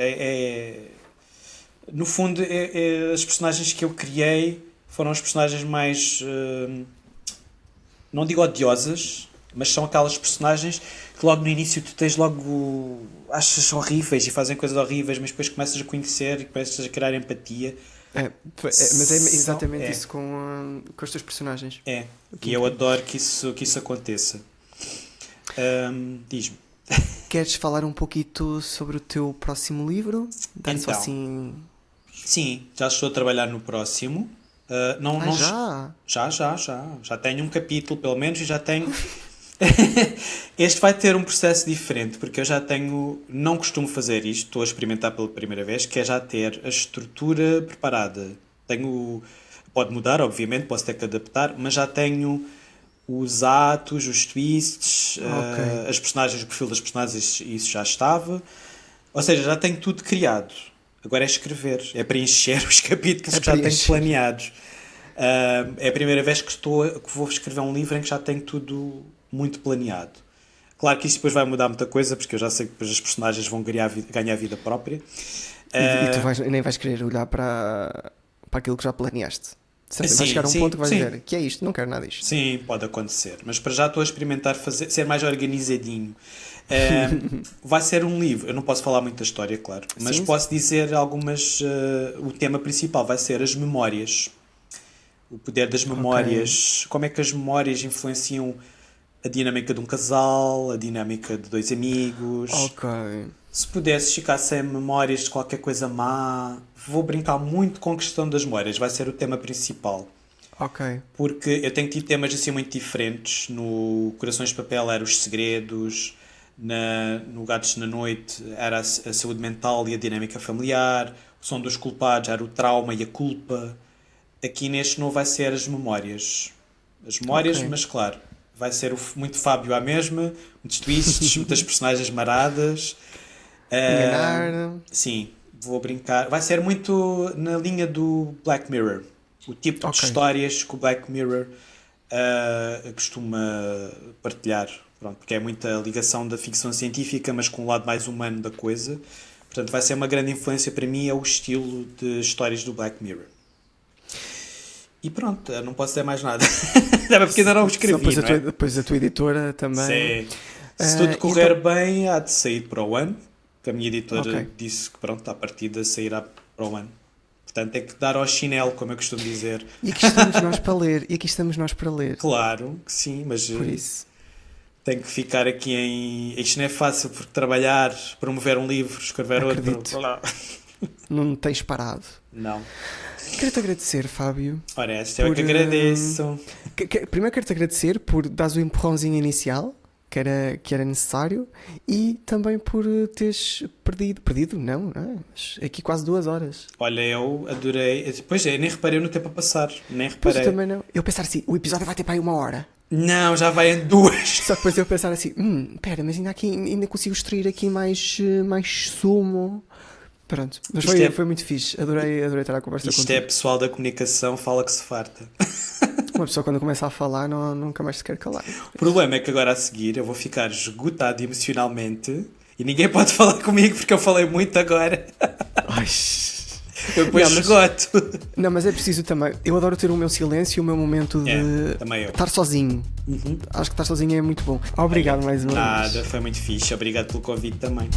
no fundo, as personagens que eu criei foram as personagens mais, não digo odiosas, mas são aquelas personagens que logo no início tu tens logo, achas horríveis e fazem coisas horríveis, mas depois começas a conhecer e começas a criar empatia. Mas é exatamente isso com os teus personagens. E eu adoro que isso aconteça. Diz-me. Queres falar um pouquinho sobre o teu próximo livro? Então, só assim... Sim, já estou a trabalhar no próximo. Já? Já tenho um capítulo, pelo menos, e já tenho Este vai ter um processo diferente, porque eu já tenho, não costumo fazer isto, estou a experimentar pela primeira vez, que é já ter a estrutura preparada. Pode mudar, obviamente, posso ter que adaptar, mas já tenho os atos, os twists, Ok. as personagens, o perfil das personagens, isso já estava. Ou seja, já tenho tudo criado. Agora é escrever, é preencher os capítulos É que já tenho preencher. planeados. É a primeira vez que vou escrever um livro em que já tenho tudo muito planeado. Claro que isto depois vai mudar muita coisa, porque eu já sei que depois as personagens vão ganhar vida própria. E tu nem vais querer olhar para aquilo que já planeaste. Certo? Vai chegar a um ponto que vais dizer que é isto, não quero nada disto. Sim, pode acontecer. Mas para já estou a experimentar ser mais organizadinho. Vai ser um livro. Eu não posso falar muito da história, claro. Mas Sim. posso dizer algumas... o tema principal vai ser as memórias. O poder das memórias. Como é que as memórias influenciam a dinâmica de um casal, a dinâmica de dois amigos. Ok. Se pudesses ficar sem memórias de qualquer coisa má, vou brincar muito com a questão das memórias. Vai ser o tema principal. Ok. Porque eu tenho tido temas assim muito diferentes. No Corações de Papel era os segredos, no Gatos na Noite era a saúde mental e a dinâmica familiar, o Som dos Culpados era o trauma e a culpa. Aqui neste novo vai ser as memórias. As memórias, Ok. mas claro, vai ser muito Fábio à mesma, muitos twists, muitas personagens maradas. Enganar. Sim, vou brincar. Vai ser muito na linha do Black Mirror. O tipo de Ok. histórias que o Black Mirror costuma partilhar. Pronto, porque é muita ligação da ficção científica, mas com um lado mais humano da coisa. Portanto, vai ser uma grande influência para mim, é o estilo de histórias do Black Mirror. E pronto, não posso dizer mais nada. Porque ainda não o escrevi, Depois, não é? depois a tua editora também. Sim. Se tudo correr então- bem, há de sair para o ano. Que a minha editora Ok. disse que pronto, à partida sairá para o ano. Portanto, é que dar ao chinelo, como eu costumo dizer. E aqui estamos nós para ler. E aqui estamos nós para ler. Claro que sim, mas Por isso. tenho que ficar aqui em... Isto não é fácil, porque trabalhar, promover um livro, escrever Acredito. outro... Lá. Não tens parado. Não. Quero-te agradecer, Fábio. Ora, esta eu Por, que agradeço. Primeiro quero-te agradecer por dares o empurrãozinho inicial que era necessário e também por teres perdido, não é? Mas aqui quase 2 horas. Olha, eu adorei... Pois é, nem reparei no tempo a passar. Nem Pois eu reparei. também não. Eu pensar assim, o episódio vai ter para aí 1 hora. Não, já vai em 2. Só que depois eu pensar assim, pera, mas ainda consigo extrair aqui mais sumo. Pronto, mas Isto foi muito fixe. Adorei estar a conversa Isto contigo. é pessoal da comunicação, fala que se farta. Uma pessoa quando começa a falar nunca mais se quer calar. O problema é que agora a seguir eu vou ficar esgotado emocionalmente e ninguém pode falar comigo porque eu falei muito agora. Ai. Eu depois Não, mas- esgoto. Não, mas é preciso também. Eu adoro ter o meu silêncio e o meu momento de também eu. estar sozinho. Uhum. Acho que estar sozinho é muito bom. Obrigado mais uma vez. Nada, foi muito fixe. Obrigado pelo convite também.